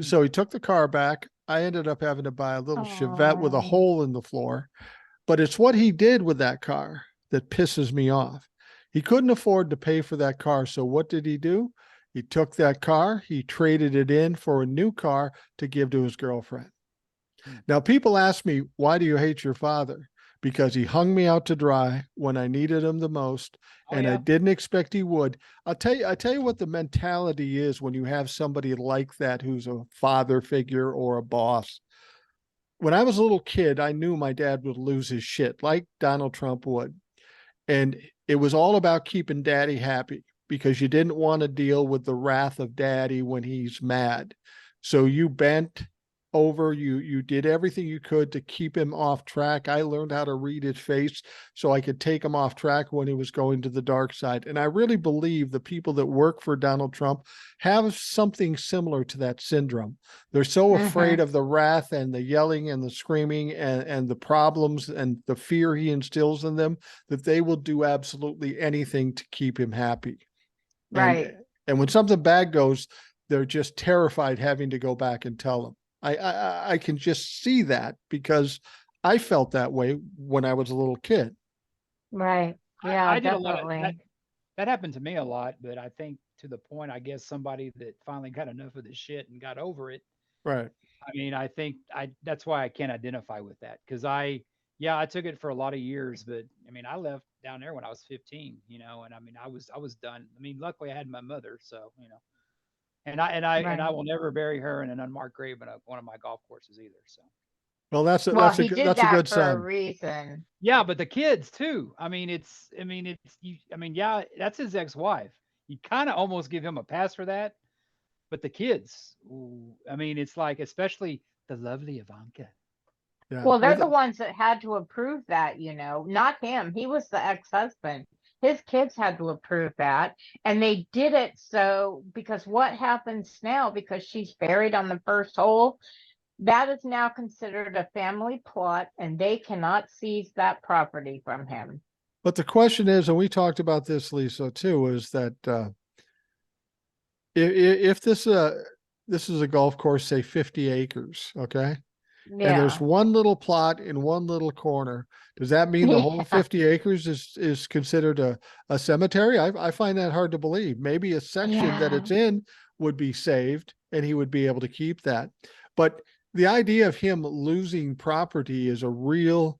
So he took the car back. I ended up having to buy a little Chevette with a hole in the floor. But it's what he did with that car that pisses me off. He couldn't afford to pay for that car. So what did he do? He took that car, he traded it in for a new car to give to his girlfriend. Now, people ask me, why do you hate your father? Because he hung me out to dry when I needed him the most, and I didn't expect he would. I tell you what the mentality is when you have somebody like that who's a father figure or a boss. When I was a little kid, I knew my dad would lose his shit like Donald Trump would. And it was all about keeping daddy happy because you didn't want to deal with the wrath of daddy when he's mad. So you bent over, you did everything you could to keep him off track. I learned how to read his face so I could take him off track when he was going to the dark side. And I really believe the people that work for Donald Trump have something similar to that syndrome. They're so afraid of the wrath and the yelling and the screaming and the problems and the fear he instills in them that they will do absolutely anything to keep him happy. Right. And when something bad goes, they're just terrified having to go back and tell him. I can just see that because I felt that way when I was a little kid. Right. Yeah, I did definitely. a lot. That happened to me a lot, but I think to the point, I guess somebody that finally got enough of the shit and got over it. Right. I mean, I think that's why I can't identify with that because I took it for a lot of years, but I mean, I left down there when I was 15, you know, and I mean, I was done. I mean, luckily I had my mother, so you know. And I will never bury her in an unmarked grave in one of my golf courses either. So. Well, that's a He did that's a that good for a son. reason. Yeah, but the kids too. That's his ex-wife. You kind of almost give him a pass for that, but the kids, ooh, I mean, it's like especially the lovely Ivanka. Yeah. Well, they're the ones that had to approve that, not him. He was the ex-husband. His kids had to approve that. And they did it so because what happens now, because she's buried on the first hole, that is now considered a family plot and they cannot seize that property from him. But the question is, and we talked about this, Lisa, too, is that if this is a golf course, say 50 acres, okay? And there's Yeah. one little plot in one little corner. Does that mean the whole Yeah. 50 acres is considered a cemetery? I find that hard to believe. Maybe a section that Yeah. it's in would be saved and he would be able to keep that. But the idea of him losing property is a real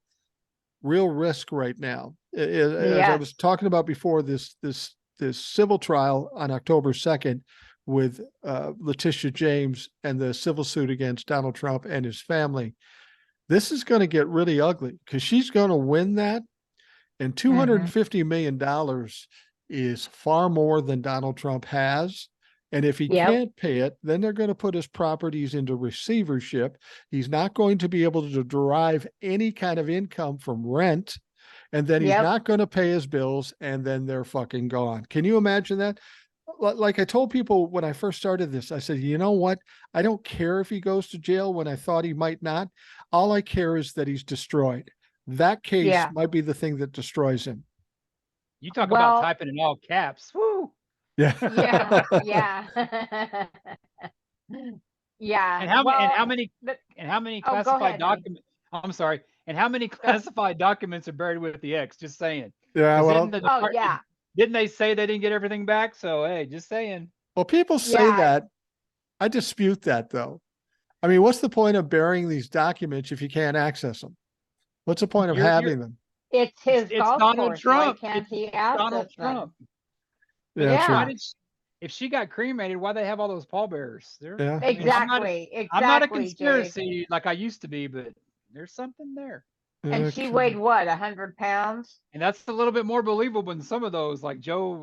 risk right now. As I was Yes. talking about before, this civil trial on October 2nd with Letitia James and the civil suit against Donald Trump and his family. This is going to get really ugly because she's going to win that. And Mhm. $250 million is far more than Donald Trump has. And if he Yep. can't pay it, then they're going to put his properties into receivership. He's not going to be able to derive any kind of income from rent. And then he's Yep. not going to pay his bills. And then they're fucking gone. Can you imagine that? Like I told people when I first started this, I said, you know what? I don't care if he goes to jail when I thought he might not. All I care is that he's destroyed. That case Yeah. might be the thing that destroys him. You talk about Well, typing in all caps. Woo. Yeah. yeah. Yeah. Yeah. And how Well, many but, classified go ahead, honey. documents? I'm sorry. And how many classified documents are buried with the ex? Just saying. Yeah. 'Cause Well, Oh, yeah. didn't they say they didn't get everything back? So hey, just saying. people say Yeah. that. I dispute that though. I mean, what's the point of burying these documents if you can't access them? What's the point of You're having them? It's his it's golf Donald course. Why Trump. can't It's he Donald access Trump. them? But Yeah, then true. why Yeah. did if she got cremated, why they have all those pallbearers? Yeah. I mean, Exactly. I'm not a Exactly, Jake. conspiracy like I used to be, but there's something there. And she Okay. weighed what, 100 pounds? And that's a little bit more believable than some of those, like Joe,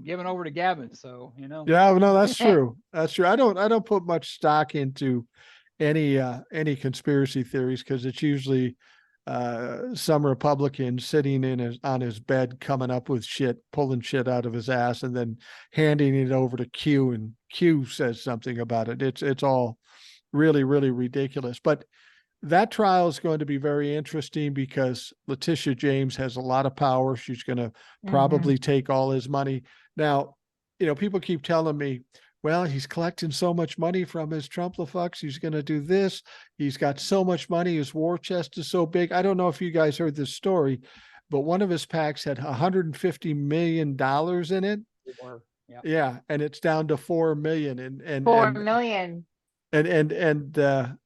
giving over to Gavin. So, Yeah, no, that's true. That's true. I don't put much stock into any conspiracy theories because it's usually some Republican sitting on his bed coming up with shit, pulling shit out of his ass, and then handing it over to Q, and Q says something about it. It's all really, really ridiculous. But that trial is going to be very interesting because Letitia James has a lot of power. She's going to probably take all his money. Now, people keep telling me, well, he's collecting so much money from his Trump-la-fucks. He's going to do this. He's got so much money. His war chest is so big. I don't know if you guys heard this story, but one of his PACs had $150 million in it. Yeah. Yeah. And it's down to 4 million. And 4 million. and in the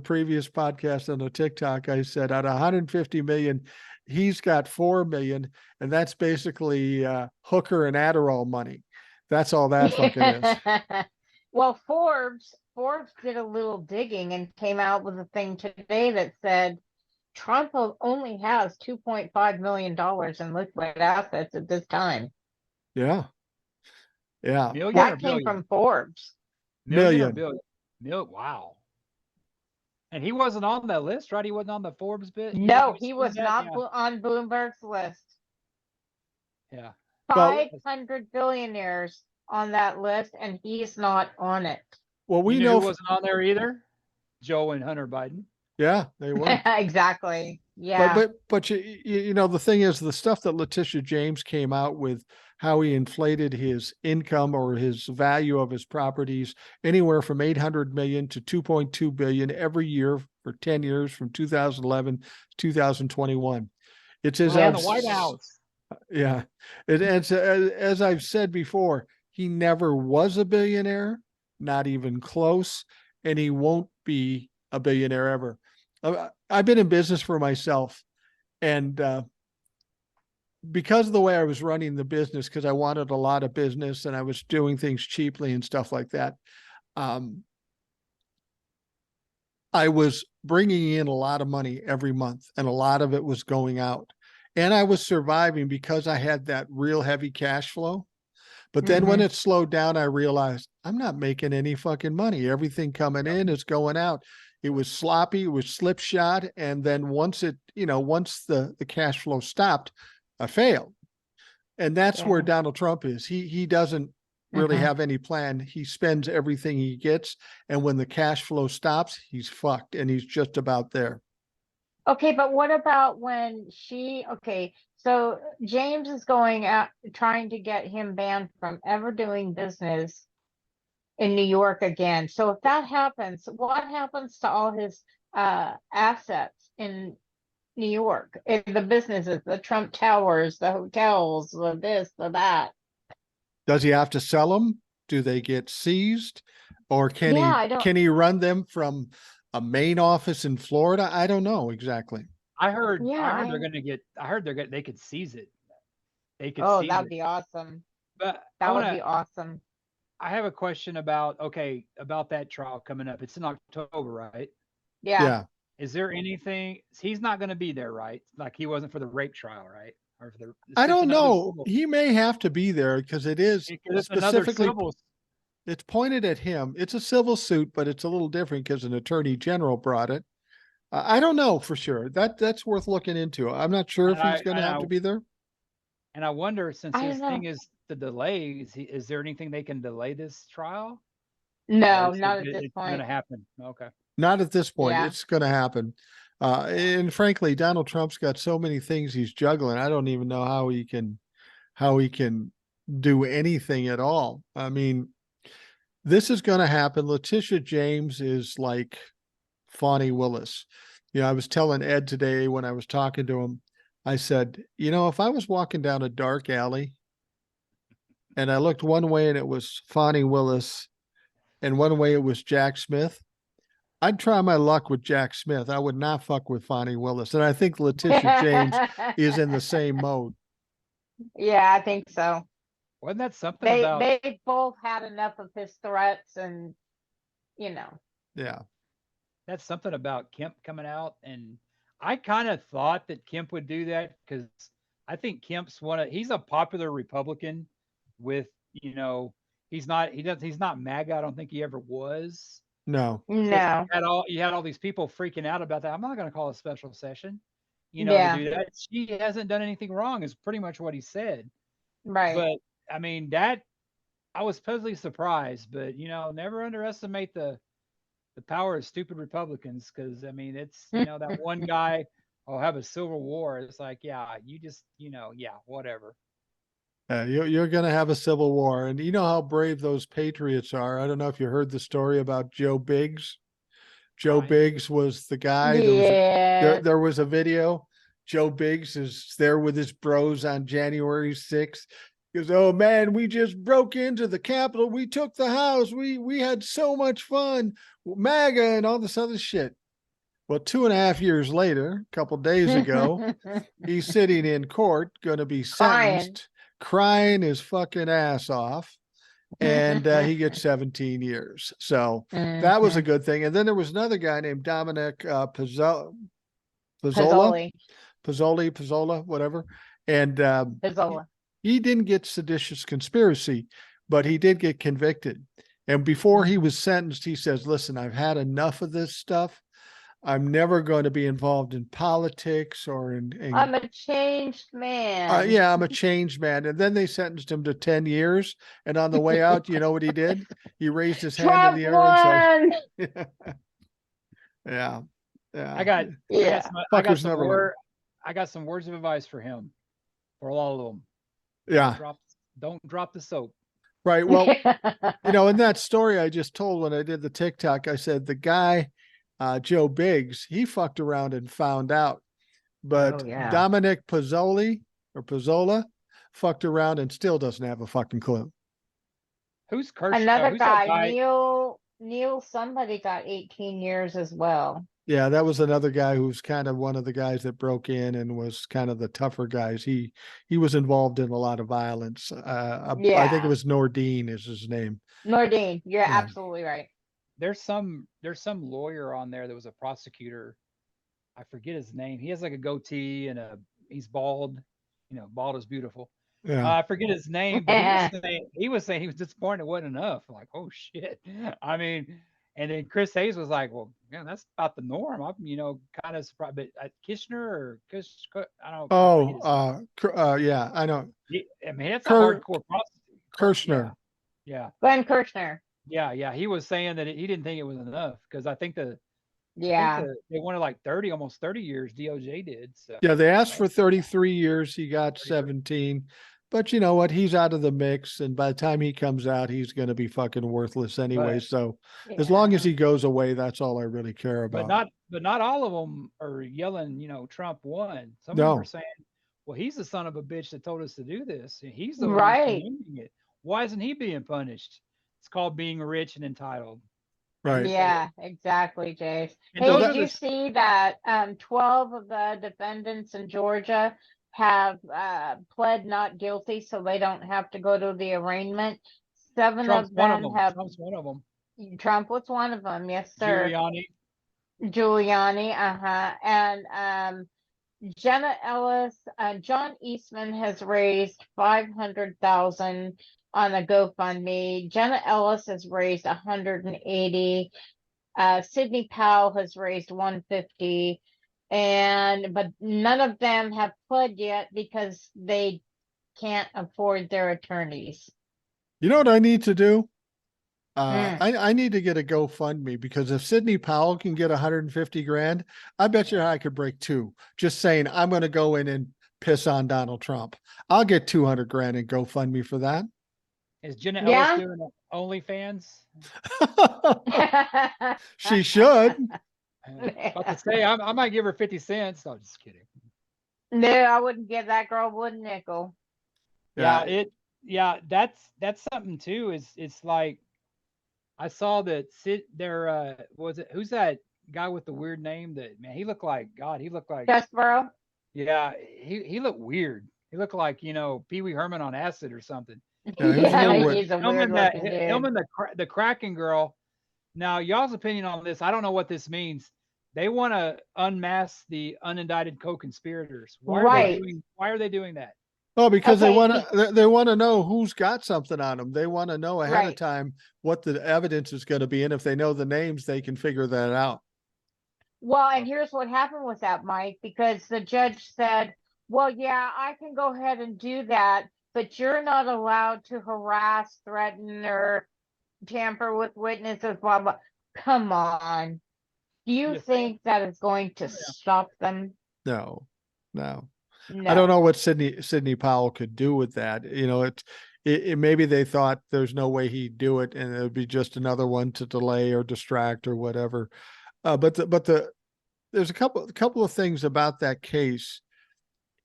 previous podcast on the TikTok, I said out of 150 million, he's got 4 million, and that's basically hooker and Adderall money. That's all that fucking is. Well, Forbes did a little digging and came out with a thing today that said Trump only has $2.5 million in liquid assets at this time. Yeah. Yeah. Million or That came billion? from Forbes. Million or Million. billion? Wow. And he wasn't on that list, right? He wasn't on the Forbes bit. No, You he see was that? not Yeah. on Bloomberg's list. Yeah. Well, 500 billionaires on that list, and he's not on it. Well, we You know. who wasn't on there either? Joe and Hunter Biden. Yeah, they were. Exactly. Yeah. But you know, the thing is, the stuff that Letitia James came out with, how he inflated his income or his value of his properties anywhere from 800 million to 2.2 billion every year for 10 years from 2011 to 2021. It's as In the White House. Yeah, it's as I've said before, he never was a billionaire, not even close, and he won't be a billionaire ever. I've been in business for myself, and because of the way I was running the business, because I wanted a lot of business and I was doing things cheaply and stuff like that, I was bringing in a lot of money every month, and a lot of it was going out. And I was surviving because I had that real heavy cash flow. But then when it slowed down, I realized I'm not making any fucking money. Everything coming in is going out. It was sloppy, it was slipshod. And then once the cash flow stopped, I failed. And that's where Donald Trump is. He doesn't really have any plan. He spends everything he gets. And when the cash flow stops, he's fucked, and he's just about there. Okay, but what about when so James is going out trying to get him banned from ever doing business in New York again. So if that happens, what happens to all his assets in New York? The businesses, the Trump Towers, the hotels, the this, the that. Does he have to sell them? Do they get seized? Or Yeah, I don't. can he run them from a main office in Florida? I don't know exactly. I heard Yeah, they could seize it. They could oh, seize that'd it. be awesome. But That would be awesome. I have a question about that trial coming up. It's in October, right? Yeah. Yeah. Is there anything he's not going to be there, right? Like he wasn't for the rape trial, right? Or for I don't know. civil, He may have to be there because it is because it's another specifically civil. it's pointed at him. It's a civil suit, but it's a little different because an attorney general brought it. I don't know for sure. That's worth looking into. I'm not sure if And he's going to have to be there. And I wonder, since I his don't know. thing is the delay, is there anything they can delay this trial? No, Or is not at this it's point. going to happen. Okay. Not at this point. Yeah. It's going to happen. And frankly, Donald Trump's got so many things he's juggling. I don't even know how he can do anything at all. I mean, this is going to happen. Letitia James is like Fonnie Willis. You know, I was telling Ed today when I was talking to him, I said, you know, if I was walking down a dark alley and I looked one way and it was Fonnie Willis and one way it was Jack Smith, I'd try my luck with Jack Smith. I would not fuck with Fonnie Willis. And I think Letitia James is in the same mode. Yeah, I think so. Wasn't that something about? They both had enough of his threats, and Yeah. That's something about Kemp coming out, and I kind of thought that Kemp would do that because I think Kemp's he's a popular Republican with, he's not MAGA. I don't think he ever was. No. no. You had all these people freaking out about that. I'm not going to call a special session, to do that. She hasn't done anything wrong is pretty much what he said. Right. But I mean, that I was pleasantly surprised, but never underestimate the power of stupid Republicans. Cause I mean, it's, that one guy will have a civil war. It's like, yeah, you just, yeah, whatever. You're going to have a civil war. And you know how brave those patriots are. I don't know if you heard the story about Joe Biggs. Joe Biggs was the guy. Yeah. There was a video. Joe Biggs is there with his bros on January 6th. He goes, oh man, we just broke into the Capitol. We took the house. We had so much fun. MAGA and all this other shit. Well, 2.5 years later, a couple days ago, he's sitting in court, going to be sentenced, crying his fucking ass off. And he gets 17 years. So that was a good thing. And then there was another guy named Dominic Pizzola, whatever. And Pizzola. He didn't get seditious conspiracy, but he did get convicted. And before he was sentenced, he says, listen, I've had enough of this stuff. I'm never going to be involved in politics or in I'm a changed man. yeah, I'm a changed man. And then they sentenced him to 10 years. And on the way out, you know what he did? He raised his hand in the air and said, yeah. I got some words of advice for him, for all of them. Yeah. Don't drop the soap. Right. Well, in that story I just told when I did the TikTok, I said the guy, Joe Biggs, he fucked around and found out. But Dominic Pizzola fucked around and still doesn't have a fucking clue. Who's Kirsch? Another guy, Neil, somebody got 18 years as well. Yeah, that was another guy who's kind of one of the guys that broke in and was kind of the tougher guys. He was involved in a lot of violence. I think it was Nordine is his name. Nordine, you're absolutely right. There's some lawyer on there that was a prosecutor. I forget his name. He has like a goatee and he's bald. Bald is beautiful. Yeah. I forget his name, but he was saying he was disappointed it wasn't enough. Like, oh shit. I mean, and then Chris Hayes was like, well, yeah, that's about the norm. I'm, kind of surprised. But Kishner or I don't know. Yeah, I know. I mean, it's a hardcore prosecutor. Kirshner. Yeah. Glenn Kirshner. Yeah. He was saying that he didn't think it was enough because I think they wanted like almost 30 years. DOJ did. So. Yeah, they asked for 33 years. He got 17. But you know what? He's out of the mix, and by the time he comes out, he's going to be fucking worthless anyway. But So as long as Yeah. he goes away, that's all I really care but about. not all of them are yelling, Trump won. Some of them are No, saying, well, he's the son of a bitch that told us to do this. And he's the one who's Right. commanding it. Why isn't he being punished? It's called being rich and entitled. right. Yeah, exactly, Jace. And Hey, those did are you the see that 12 of the defendants in Georgia have pled not guilty so they don't have to go to the arraignment? Seven Trump's of one of them them. have, Trump's one of them. Trump was one of them, yes, sir. Giuliani. Giuliani, and Jenna Ellis, John Eastman has raised 500,000 on a GoFundMe. Jenna Ellis has raised 180. Sidney Powell has raised 150, but none of them have pled yet because they can't afford their attorneys. You know what I need to do? Mm. I need to get a GoFundMe, because if Sidney Powell can get 150 grand, I bet you I could break two. Just saying, I'm going to go in and piss on Donald Trump. I'll get 200 grand in GoFundMe for that. Is Jenna Ellis Yeah. doing OnlyFans? She should. About to say, I might give her 50 cents. No, just kidding. No, I wouldn't give that girl one nickel. Yeah, that's something too. It's like I saw that was it who's that guy with the weird name that man he looked like God, he looked like Chesborough? yeah, he looked weird. He looked like, Pee Wee Herman on acid or something. Yeah, he was a Yeah, little weird. he's a Him weird and that looking him dude. and the Kraken girl. Now, y'all's opinion on this, I don't know what this means. They want to unmask the unindicted co-conspirators. Right. Why are they doing that? Oh, because they Okay, want to they want to know who's got something on them. They want to know ahead of Right. time what the evidence is going to be, and if they know the names, they can figure that out. Well, and here's what happened with that, Mike, because the judge said, well, yeah, I can go ahead and do that, but you're not allowed to harass, threaten, or tamper with witnesses, blah, blah. Come on. Do you You think? think that is going to Yeah. stop them? No, no. No. I don't know what Sidney Powell could do with that. You know, it maybe they thought there's no way he'd do it, and it would be just another one to delay or distract or whatever. But there's a couple of things about that case.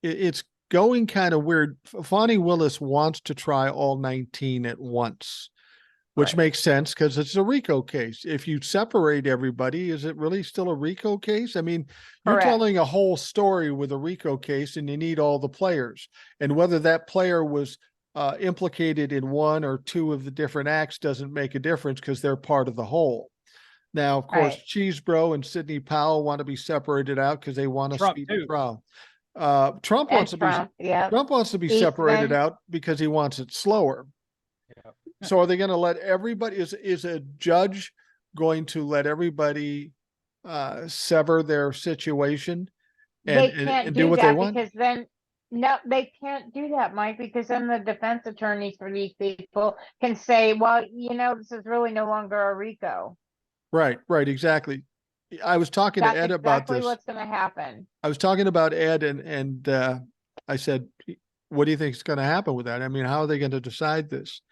It's going kind of weird. Fonnie Willis wants to try all 19 at once, which Right. makes sense because it's a RICO case. If you separate everybody, is it really still a RICO case? I mean, you're Correct. telling a whole story with a RICO case, and you need all the players. And whether that player was implicated in one or two of the different acts doesn't make a difference because they're part of the whole. Now, of course, Right. Cheesebro and Sidney Powell want to be separated out because they want a Trump speedy too. trial. Trump And wants to be Trump, yeah. Trump wants to be separated Eastman. out because he wants it slower. Yeah. So are they going to let everybody, is a judge going to let everybody sever their situation They and can't do do what they that want? because then, no, they can't do that, Mike, because then the defense attorneys for these people can say, well, this is really no longer a RICO. Right, exactly. I was talking to That's Ed about exactly this. what's going to happen. I was talking about Ed and I said, what do you think is going to happen with that? I mean, how are they going to decide this?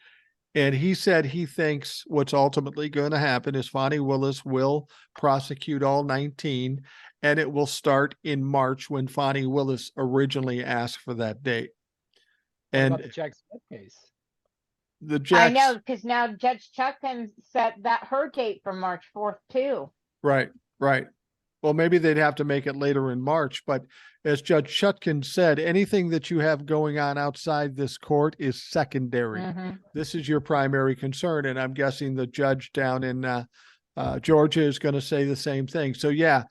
And he said he thinks what's ultimately going to happen is Fonnie Willis will prosecute all 19, and it will start in March when Fonnie Willis originally asked for that date. What about And the Jack Smith case? the I Jacks, know, because now Judge Chuck can set her date for March 4th too. right. Well, maybe they'd have to make it later in March, but as Judge Chutkin said, anything that you have going on outside this court is secondary. Mhm. This is your primary concern, and I'm guessing the judge down in Georgia is going to say the same thing. So yeah,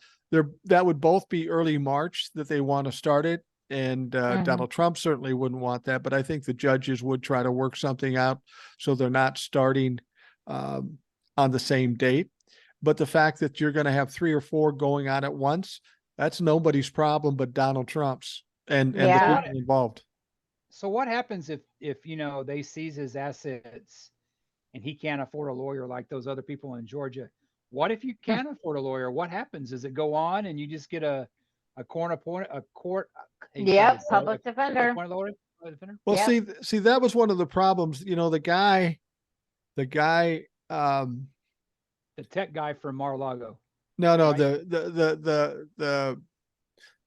that would both be early March that they want to start it, and Mhm. Donald Trump certainly wouldn't want that, but I think the judges would try to work something out so they're not starting on the same date. But the fact that you're going to have 3 or 4 going on at once, that's nobody's problem but Donald Trump's and the Yeah. people involved. So what happens if they seize his assets and he can't afford a lawyer like those other people in Georgia? What if you can afford a lawyer? What happens? Does it go on and you just get a court Yep, public defender. appointed lawyer? defender. Well, Yep. see, that was one of the problems. You know, the guy, The tech guy from Mar-a-Lago. no, Right. the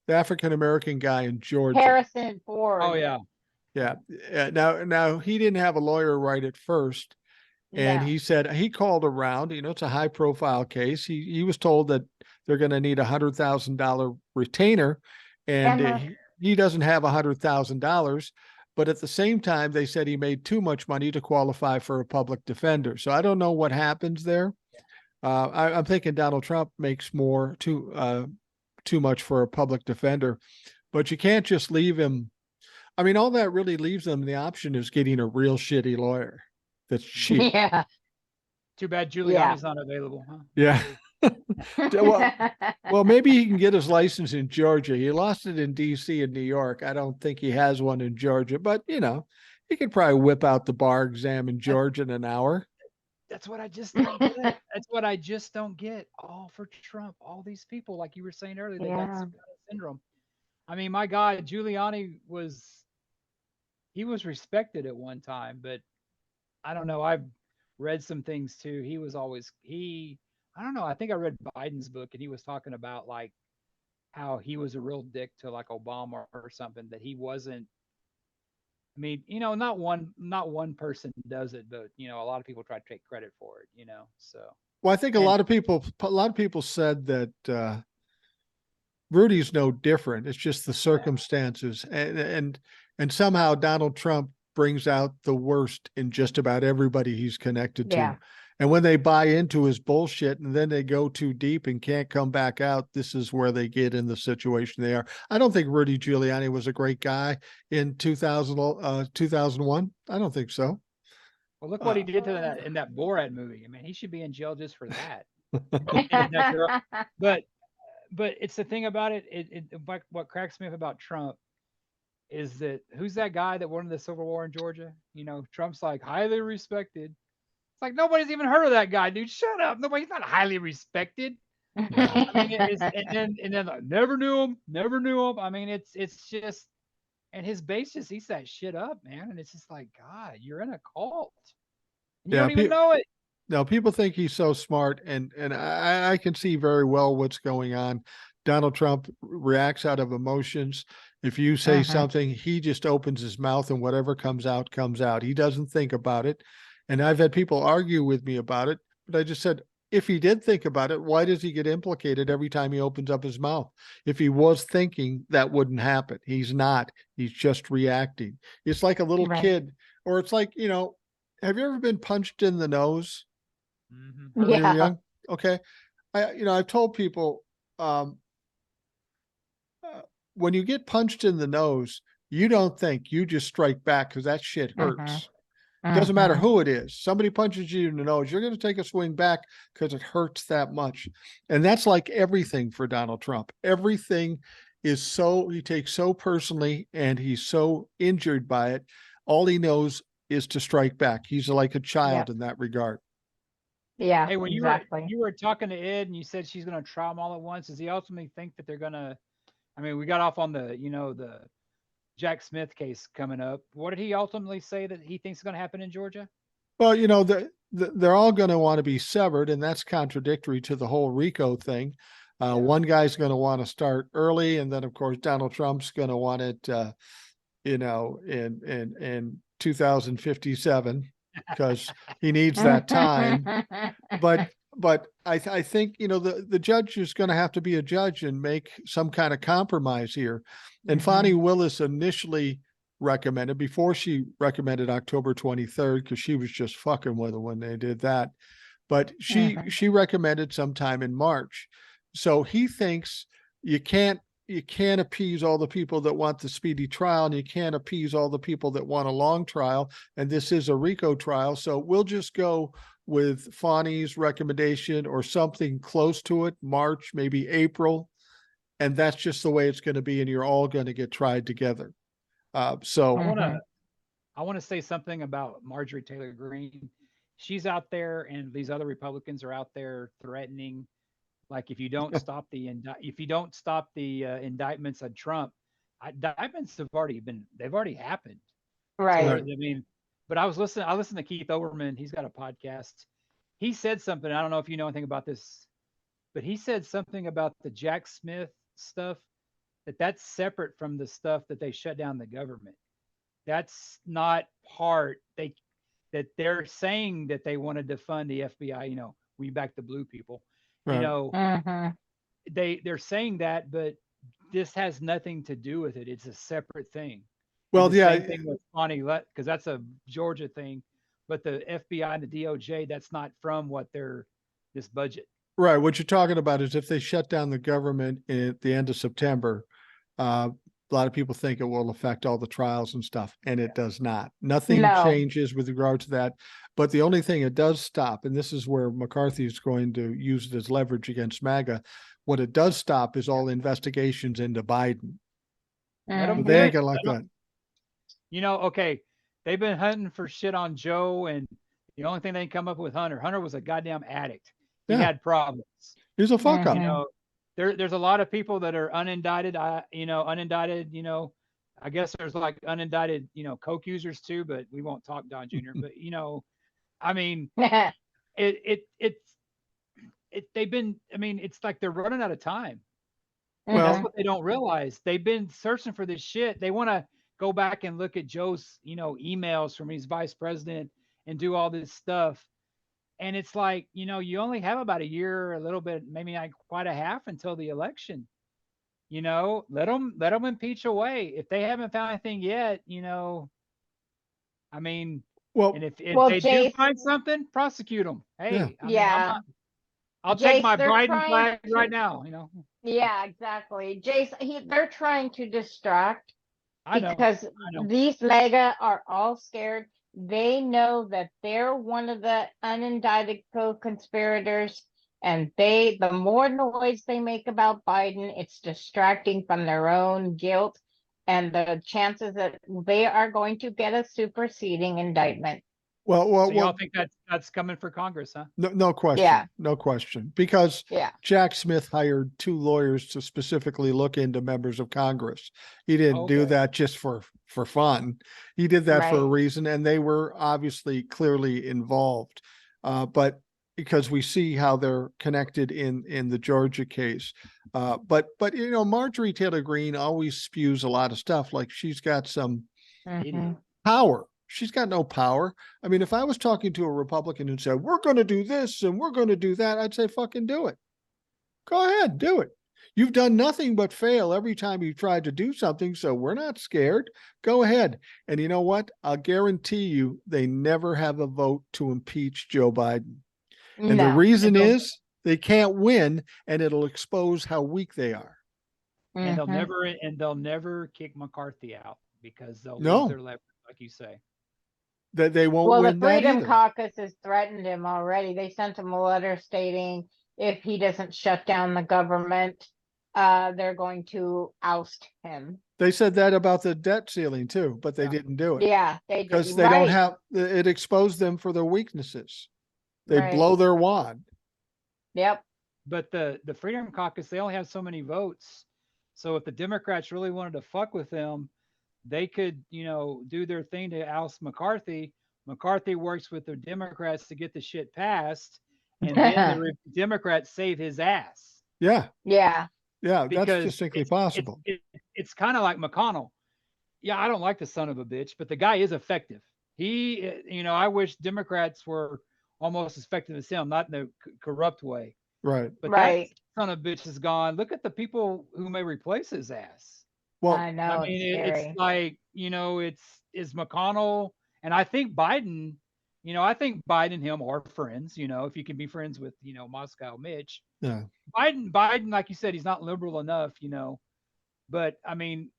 African American guy in Georgia. Harrison Ford. Oh yeah. Yeah. Now he didn't have a lawyer right at first. And No. he said he called around, you know, it's a high profile case. He was told that they're going to need $100,000 retainer, and he doesn't have $100,000. But at the same time, they said he made too much money to qualify for a public defender. So I don't know what happens there. I'm thinking Donald Trump makes too much for a public defender, but you can't just leave him. I mean, all that really leaves them the option is getting a real shitty lawyer that's cheap. Yeah. Too bad Giuliani's not available, huh? Yeah. Well, maybe he can get his license in Georgia. He lost it in DC and New York. I don't think he has one in Georgia, but you know, he could probably whip out the bar exam in Georgia in an hour. That's what I just don't get. That's what I just don't get. All for Trump. All these people, like you were saying earlier, they got some kind of syndrome. I mean, my God, Giuliani was respected at one time, but I don't know. I've read some things too. He was always I don't know. I think I read Biden's book and he was talking about like how he was a real dick to like Obama or something, that he wasn't. I mean, you know, not one person does it, but you know, a lot of people try to take credit for it, you know. So Well, I think a lot of people said that Rudy's no different. It's just the circumstances, and somehow Donald Trump brings out the worst in just about everybody he's connected to. And when they buy into his bullshit and then they go too deep and can't come back out, this is where they get in the situation they are. I don't think Rudy Giuliani was a great guy in 2001. I don't think so. well, look what he did to that in that Borat movie. I mean, he should be in jail just for that. But it's the thing about it. What cracks me up about Trump is that who's that guy that won the Civil War in Georgia? You know, Trump's like highly respected. It's like nobody's even heard of that guy, dude. Shut up. Nobody's not highly respected. I mean, and then like, never knew him. I mean, it's just, and his base just eats that shit up, man. And it's just like, God, you're in a cult. And you don't even know it. No, people think he's so smart, and I can see very well what's going on. Donald Trump reacts out of emotions. If you say something, he just opens his mouth and whatever comes out, comes out. He doesn't think about it. And I've had people argue with me about it, but I just said, if he did think about it, why does he get implicated every time he opens up his mouth? If he was thinking, that wouldn't happen. He's not. He's just reacting. It's like a little kid, or it's like, you know, have you ever been punched in the nose? When you're young? Okay. I've told people, when you get punched in the nose, you don't think, you just strike back because that shit hurts. Doesn't matter who it is. Somebody punches you in the nose, you're going to take a swing back because it hurts that much. And that's like everything for Donald Trump. Everything is he takes so personally, and he's so injured by it. All he knows is to strike back. He's like a child in that regard. Yeah. Hey, when exactly. you were talking to Ed and you said she's going to try them all at once, does he ultimately think that they're going to? I mean, we got off on the Jack Smith case coming up. What did he ultimately say that he thinks is going to happen in Georgia? Well, they're all going to want to be severed, and that's contradictory to the whole RICO thing. One guy's going to want to start early, and then of course Donald Trump's going to want it, in 2057 because he needs that time. But I think, the judge is going to have to be a judge and make some kind of compromise here. And Fani Willis initially recommended, before she recommended October 23rd, because she was just fucking with him when they did that. But she recommended sometime in March. So he thinks you can't appease all the people that want the speedy trial, and you can't appease all the people that want a long trial. And this is a RICO trial. So we'll just go with Fani's recommendation or something close to it, March, maybe April. And that's just the way it's going to be. And you're all going to get tried together. So I want to say something about Marjorie Taylor Greene. She's out there, and these other Republicans are out there threatening, like, if you don't stop the indictments of Trump, indictments they've already happened. So, Right. I mean, but I listened to Keith Olbermann. He's got a podcast. He said something. I don't know if you know anything about this, but he said something about the Jack Smith stuff, that's separate from the stuff that they shut down the government. That's not part that they're saying that they wanted to fund the FBI, we back the blue people. You Right. know, Mm-hmm. they're saying that, but this has nothing to do with it. It's a separate thing. Well, And the yeah, same thing with Bonnie Let, because that's a Georgia thing, but the FBI and the DOJ, that's not from this budget. right. What you're talking about is if they shut down the government at the end of September, a lot of people think it will affect all the trials and stuff, and it does not. Nothing No. changes with regard to that. But the only thing it does stop, and this is where McCarthy is going to use it as leverage against MAGA, what it does stop is all investigations into Biden. Let 'em But they ain't hit. gonna like that. Okay, they've been hunting for shit on Joe, and the only thing they can come up with Hunter. Hunter was a goddamn addict. He Yeah. had problems. He's a fuck up. Mhm. There's a lot of people that are unindicted. I guess there's like unindicted, coke users too, but we won't talk Don Jr. But I mean, they've been. I mean, it's like they're running out of time. And Well- that's what they don't realize. They've been searching for this shit. They want to go back and look at Joe's, emails from his vice president and do all this stuff. And it's like, you only have about a year, a little bit, maybe not quite a half until the election. Let them impeach away. If they haven't found anything yet, I mean, Well, and if Well, they do Jace- find something, prosecute them. Hey, Yeah. I mean, Yeah. I'll take Jace, my they're Biden trying flag to- right now. Yeah, exactly. Jace, they're trying to distract I know. because know. these mega are all scared. They know that they're one of the unindicted co-conspirators, and the more noise they make about Biden, it's distracting from their own guilt and the chances that they are going to get a superseding indictment. So y'all think that's coming for Congress, huh? no question. Yeah. No question. Because Yeah. Jack Smith hired 2 lawyers to specifically look into members of Congress. He didn't do Okay. that just for fun. He did that for a Right. reason, and they were obviously clearly involved. But because we see how they're connected in the Georgia case. But Marjorie Taylor Greene always spews a lot of stuff, like she's got some Mhm. power. She's got no power. I mean, if I was talking to a Republican who said, we're going to do this and we're going to do that, I'd say, fucking do it. Go ahead, do it. You've done nothing but fail every time you've tried to do something, so we're not scared. Go ahead. And you know what? I'll guarantee you they never have a vote to impeach Joe Biden. And the No. reason is they can't win, and it'll expose how weak they are. And Mhm. they'll never kick McCarthy out because they'll No. lose their leverage, like you say. That they won't Well, the win that Freedom either. Caucus has threatened him already. They sent him a letter stating if he doesn't shut down the government, they're going to oust him. They said that about the debt ceiling too, but they Yeah. didn't do it. Yeah, they did. Because they don't Right, have, it exposed them for their weaknesses. They right. blow their wad. Yep. But the Freedom Caucus, they only have so many votes. So if the Democrats really wanted to fuck with them, they could, do their thing to oust McCarthy. McCarthy works with the Democrats to get the shit passed, and then the Democrats save his ass. Yeah, Yeah. yeah, that's Because distinctly possible. It's kind of like McConnell. Yeah, I don't like the son of a bitch, but the guy is effective. He, I wish Democrats were almost as effective as him, not in a corrupt way. Right. But Right. that son of a bitch is gone. Look at the people who may replace his ass. Well, I know. I mean, it's like, it's McConnell, and I think Biden, and him are friends, if you can be friends with, Moscow Mitch. yeah. Biden, like you said, he's not liberal enough, but I mean,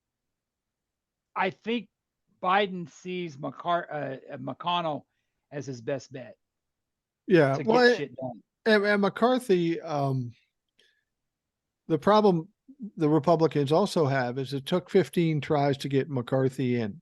I think Biden sees McConnell as his best bet Yeah. to Well, get shit done. and McCarthy, the problem the Republicans also have is it took 15 tries to get McCarthy in.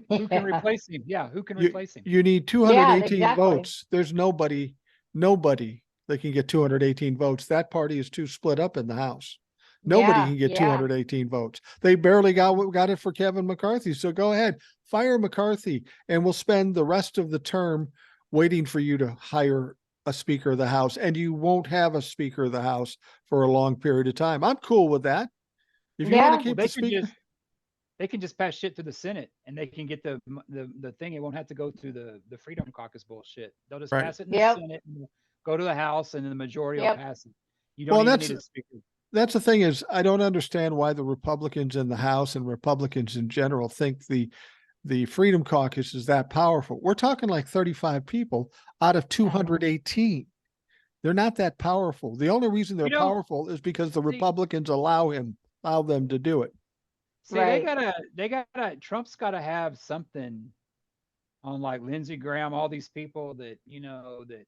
Who can replace him? Yeah, who can replace him? You need 218 exactly. votes. There's nobody that can get 218 votes. That party is too split up in the House. Nobody Yeah, can get yeah. 218 votes. They barely got it for Kevin McCarthy. So go ahead, fire McCarthy, and we'll spend the rest of the term waiting for you to hire a Speaker of the House, and you won't have a Speaker of the House for a long period of time. I'm cool with that. If you want Yeah. to keep They the can Speaker, they can just pass shit to the Senate, and they can get the thing. It won't have to go through the Freedom Caucus bullshit. They'll just right? pass it in the Yep. Senate, and go to the House, and then the majority will Yep. pass it. You Well, don't even that's need a speaker. that's the thing is I don't understand why the Republicans in the House and Republicans in general think the Freedom Caucus is that powerful. We're talking like 35 people out of 218. They're not that powerful. The only reason they're You know, powerful is because the see, Republicans allow them to do it. see, Right. they gotta. Trump's gotta have something on like Lindsey Graham, all these people that that.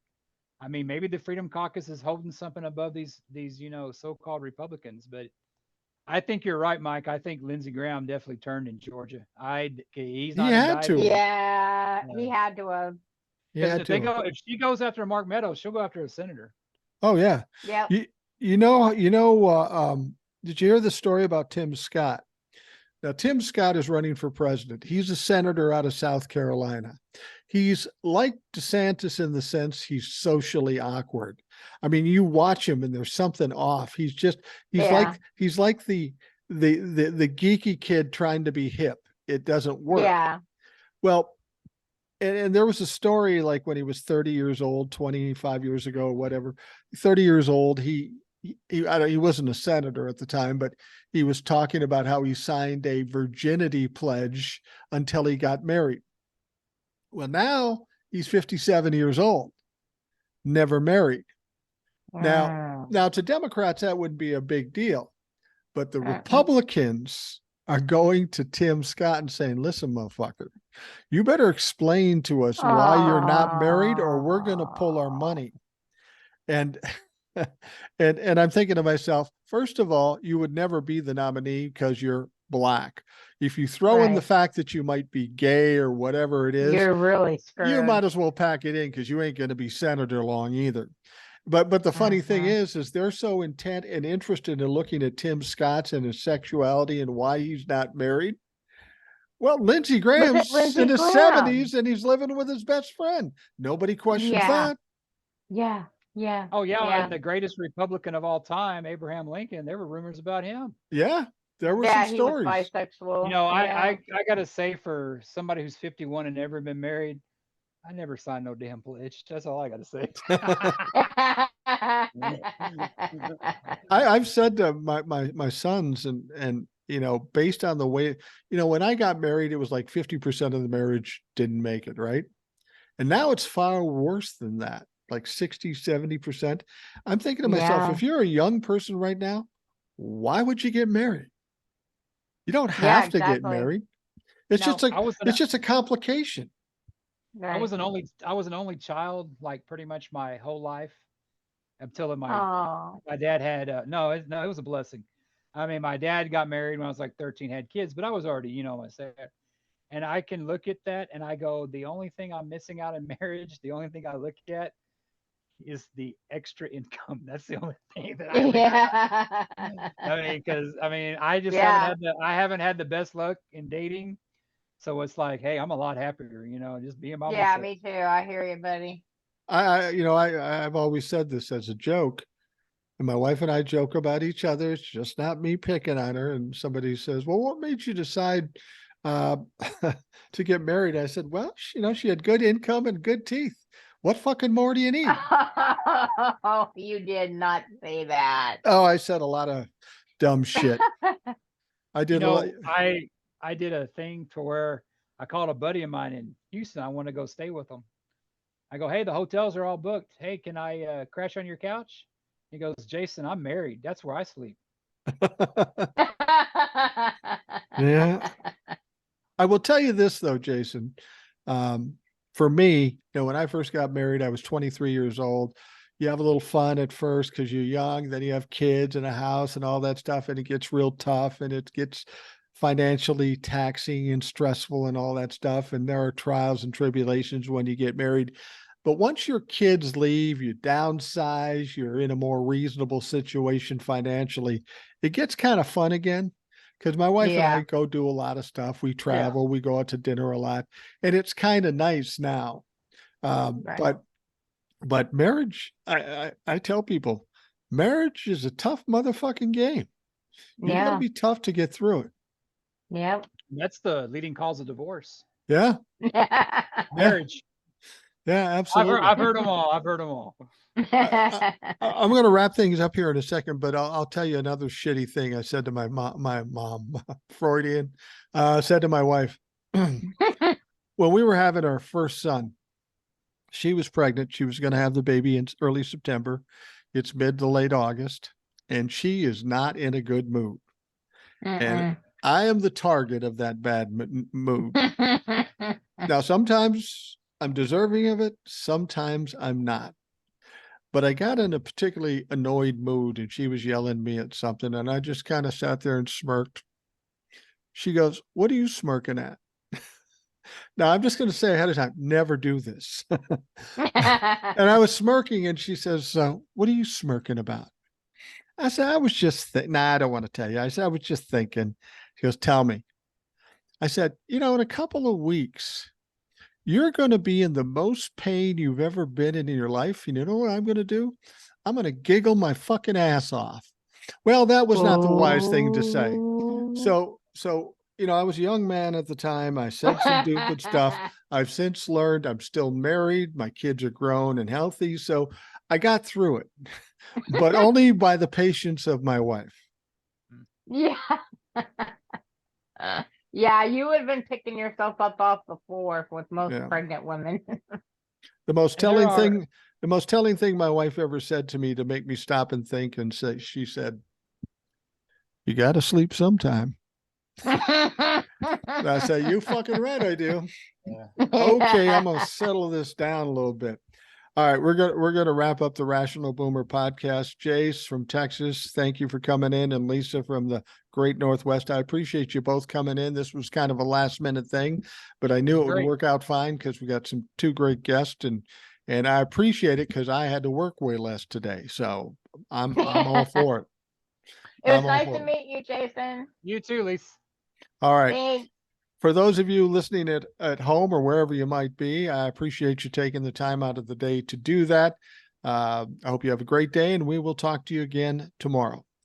I mean, maybe the Freedom Caucus is holding something above these so-called Republicans, but I think you're right, Mike. I think Lindsey Graham definitely turned in Georgia. He's He not had to. indicted. Yeah, he had to have. He Because had to. if she goes after Mark Meadows, she'll go after a senator. Oh yeah. Yep. Did you hear the story about Tim Scott? Now, Tim Scott is running for president. He's a senator out of South Carolina. He's like DeSantis in the sense he's socially awkward. I mean, you watch him and there's something off. He's Yeah. like the geeky kid trying to be hip. It doesn't work. Yeah. Well, and there was a story like when he was 30 years old, 25 years ago, or whatever, 30 years old, he wasn't a senator at the time, but he was talking about how he signed a virginity pledge until he got married. Well, now he's 57 years old, never married. Now to Democrats, that wouldn't be a big deal, but the Republicans are going to Tim Scott and saying, listen, motherfucker, you better explain to us why you're not married or we're going to pull our money. And and I'm thinking to myself, first of all, you would never be the nominee because you're black. If you throw in the fact that you might be gay or whatever it is, You're really screwed. you might as well pack it in because you ain't going to be senator long either. But the funny thing is they're so intent and interested in looking at Tim Scott's and his sexuality and why he's not married. Well, Lindsey Graham's in his 70s and he's living with his best friend. Nobody questions that. Yeah. Yeah. Oh yeah, and the greatest Republican of all time, Abraham Lincoln. There were rumors about him. Yeah, there were Yeah, some he stories. was bisexual. You know, I gotta say, for somebody who's 51 and never been married, I never signed no damn pledge. That's all I gotta say. I've said to my sons and based on the way, when I got married, it was like 50% of the marriage didn't make it, right? And now it's far worse than that, like 60, 70%. I'm thinking to myself, if you're a young person right now, why would you get married? You don't have to get married. It's just a complication. I was an only child, like pretty much my whole life until my dad had it was a blessing. I mean, my dad got married when I was like 13, had kids, but I was already, myself. And I can look at that and I go, the only thing I'm missing out in marriage, the only thing I look at is the extra income. That's the only thing that I mean, because I just haven't had the best luck in dating. So it's like, hey, I'm a lot happier, just being by myself. Yeah, me too. I hear you, buddy. I've always said this as a joke, and my wife and I joke about each other. It's just not me picking on her. And somebody says, well, what made you decide to get married? I said, well, she had good income and good teeth. What fucking more do you need? Oh, you did not say that. Oh, I said a lot of dumb shit. I did. I did a thing to where I called a buddy of mine in Houston. I want to go stay with him. I go, hey, the hotels are all booked. Hey, can I crash on your couch? He goes, Jason, I'm married. That's where I sleep. Yeah. I will tell you this though, Jason. For me, when I first got married, I was 23 years old. You have a little fun at first because you're young, then you have kids and a house and all that stuff, and it gets real tough and it gets financially taxing and stressful and all that stuff. And there are trials and tribulations when you get married. But once your kids leave, you downsize, you're in a more reasonable situation financially, it gets kind of fun again. Because my wife and I Yeah. go do a lot of stuff. We travel, we go out to dinner a lot, and it's kind of nice now. Right. But marriage, I tell people, marriage is a tough motherfucking game. You got to Yeah. be tough to get through it. Yep. That's the leading cause of divorce. Yeah, Yeah. Marriage. yeah, I've absolutely. heard them all. I've heard them all. I'm going to wrap things up here in a second, but I'll tell you another shitty thing I said to my mom, Freudian, said to my wife, when we were having our first son, she was pregnant. She was going to have the baby in early September. It's mid to late August, and she is not in a good mood. And I am the target of that bad mood. Now, sometimes I'm deserving of it. Sometimes I'm not. But I got in a particularly annoyed mood and she was yelling at me at something. And I just kind of sat there and smirked. She goes, "What are you smirking at?" Now, I'm just going to say ahead of time, never do this. And I was smirking and she says, "What are you smirking about?" I said, "I was just I don't want to tell you." I said, "I was just thinking." She goes, "Tell me." I said, "In a couple of weeks, you're going to be in the most pain you've ever been in your life. And you know what I'm going to do? I'm going to giggle my fucking ass off." Well, that was not the wise thing to say. So, I was a young man at the time. I said some stupid stuff. I've since learned I'm still married. My kids are grown and healthy. So I got through it, but only by the patience of my wife. Yeah. Yeah, you would have been picking yourself up off the floor with most Yeah. pregnant women. The most And there telling are- thing, the most telling thing my wife ever said to me to make me stop and think and say, she said, "You got to sleep sometime." And I say, "You fucking right, I do." Okay, I'm gonna settle this down a little bit. All right, we're gonna wrap up the Rational Boomer podcast. Jace from Texas, thank you for coming in, and Lisa from the Great Northwest. I appreciate you both coming in. This was kind of a last minute thing, but I knew it would Great. work out fine because we got two great guests, and I appreciate it because I had to work way less today. So I'm all for it. It was I'm all nice for to it. meet you, Jason. You too, Lisa. All right. Thanks. For those of you listening at home or wherever you might be, I appreciate you taking the time out of the day to do that. I hope you have a great day, and we will talk to you again tomorrow.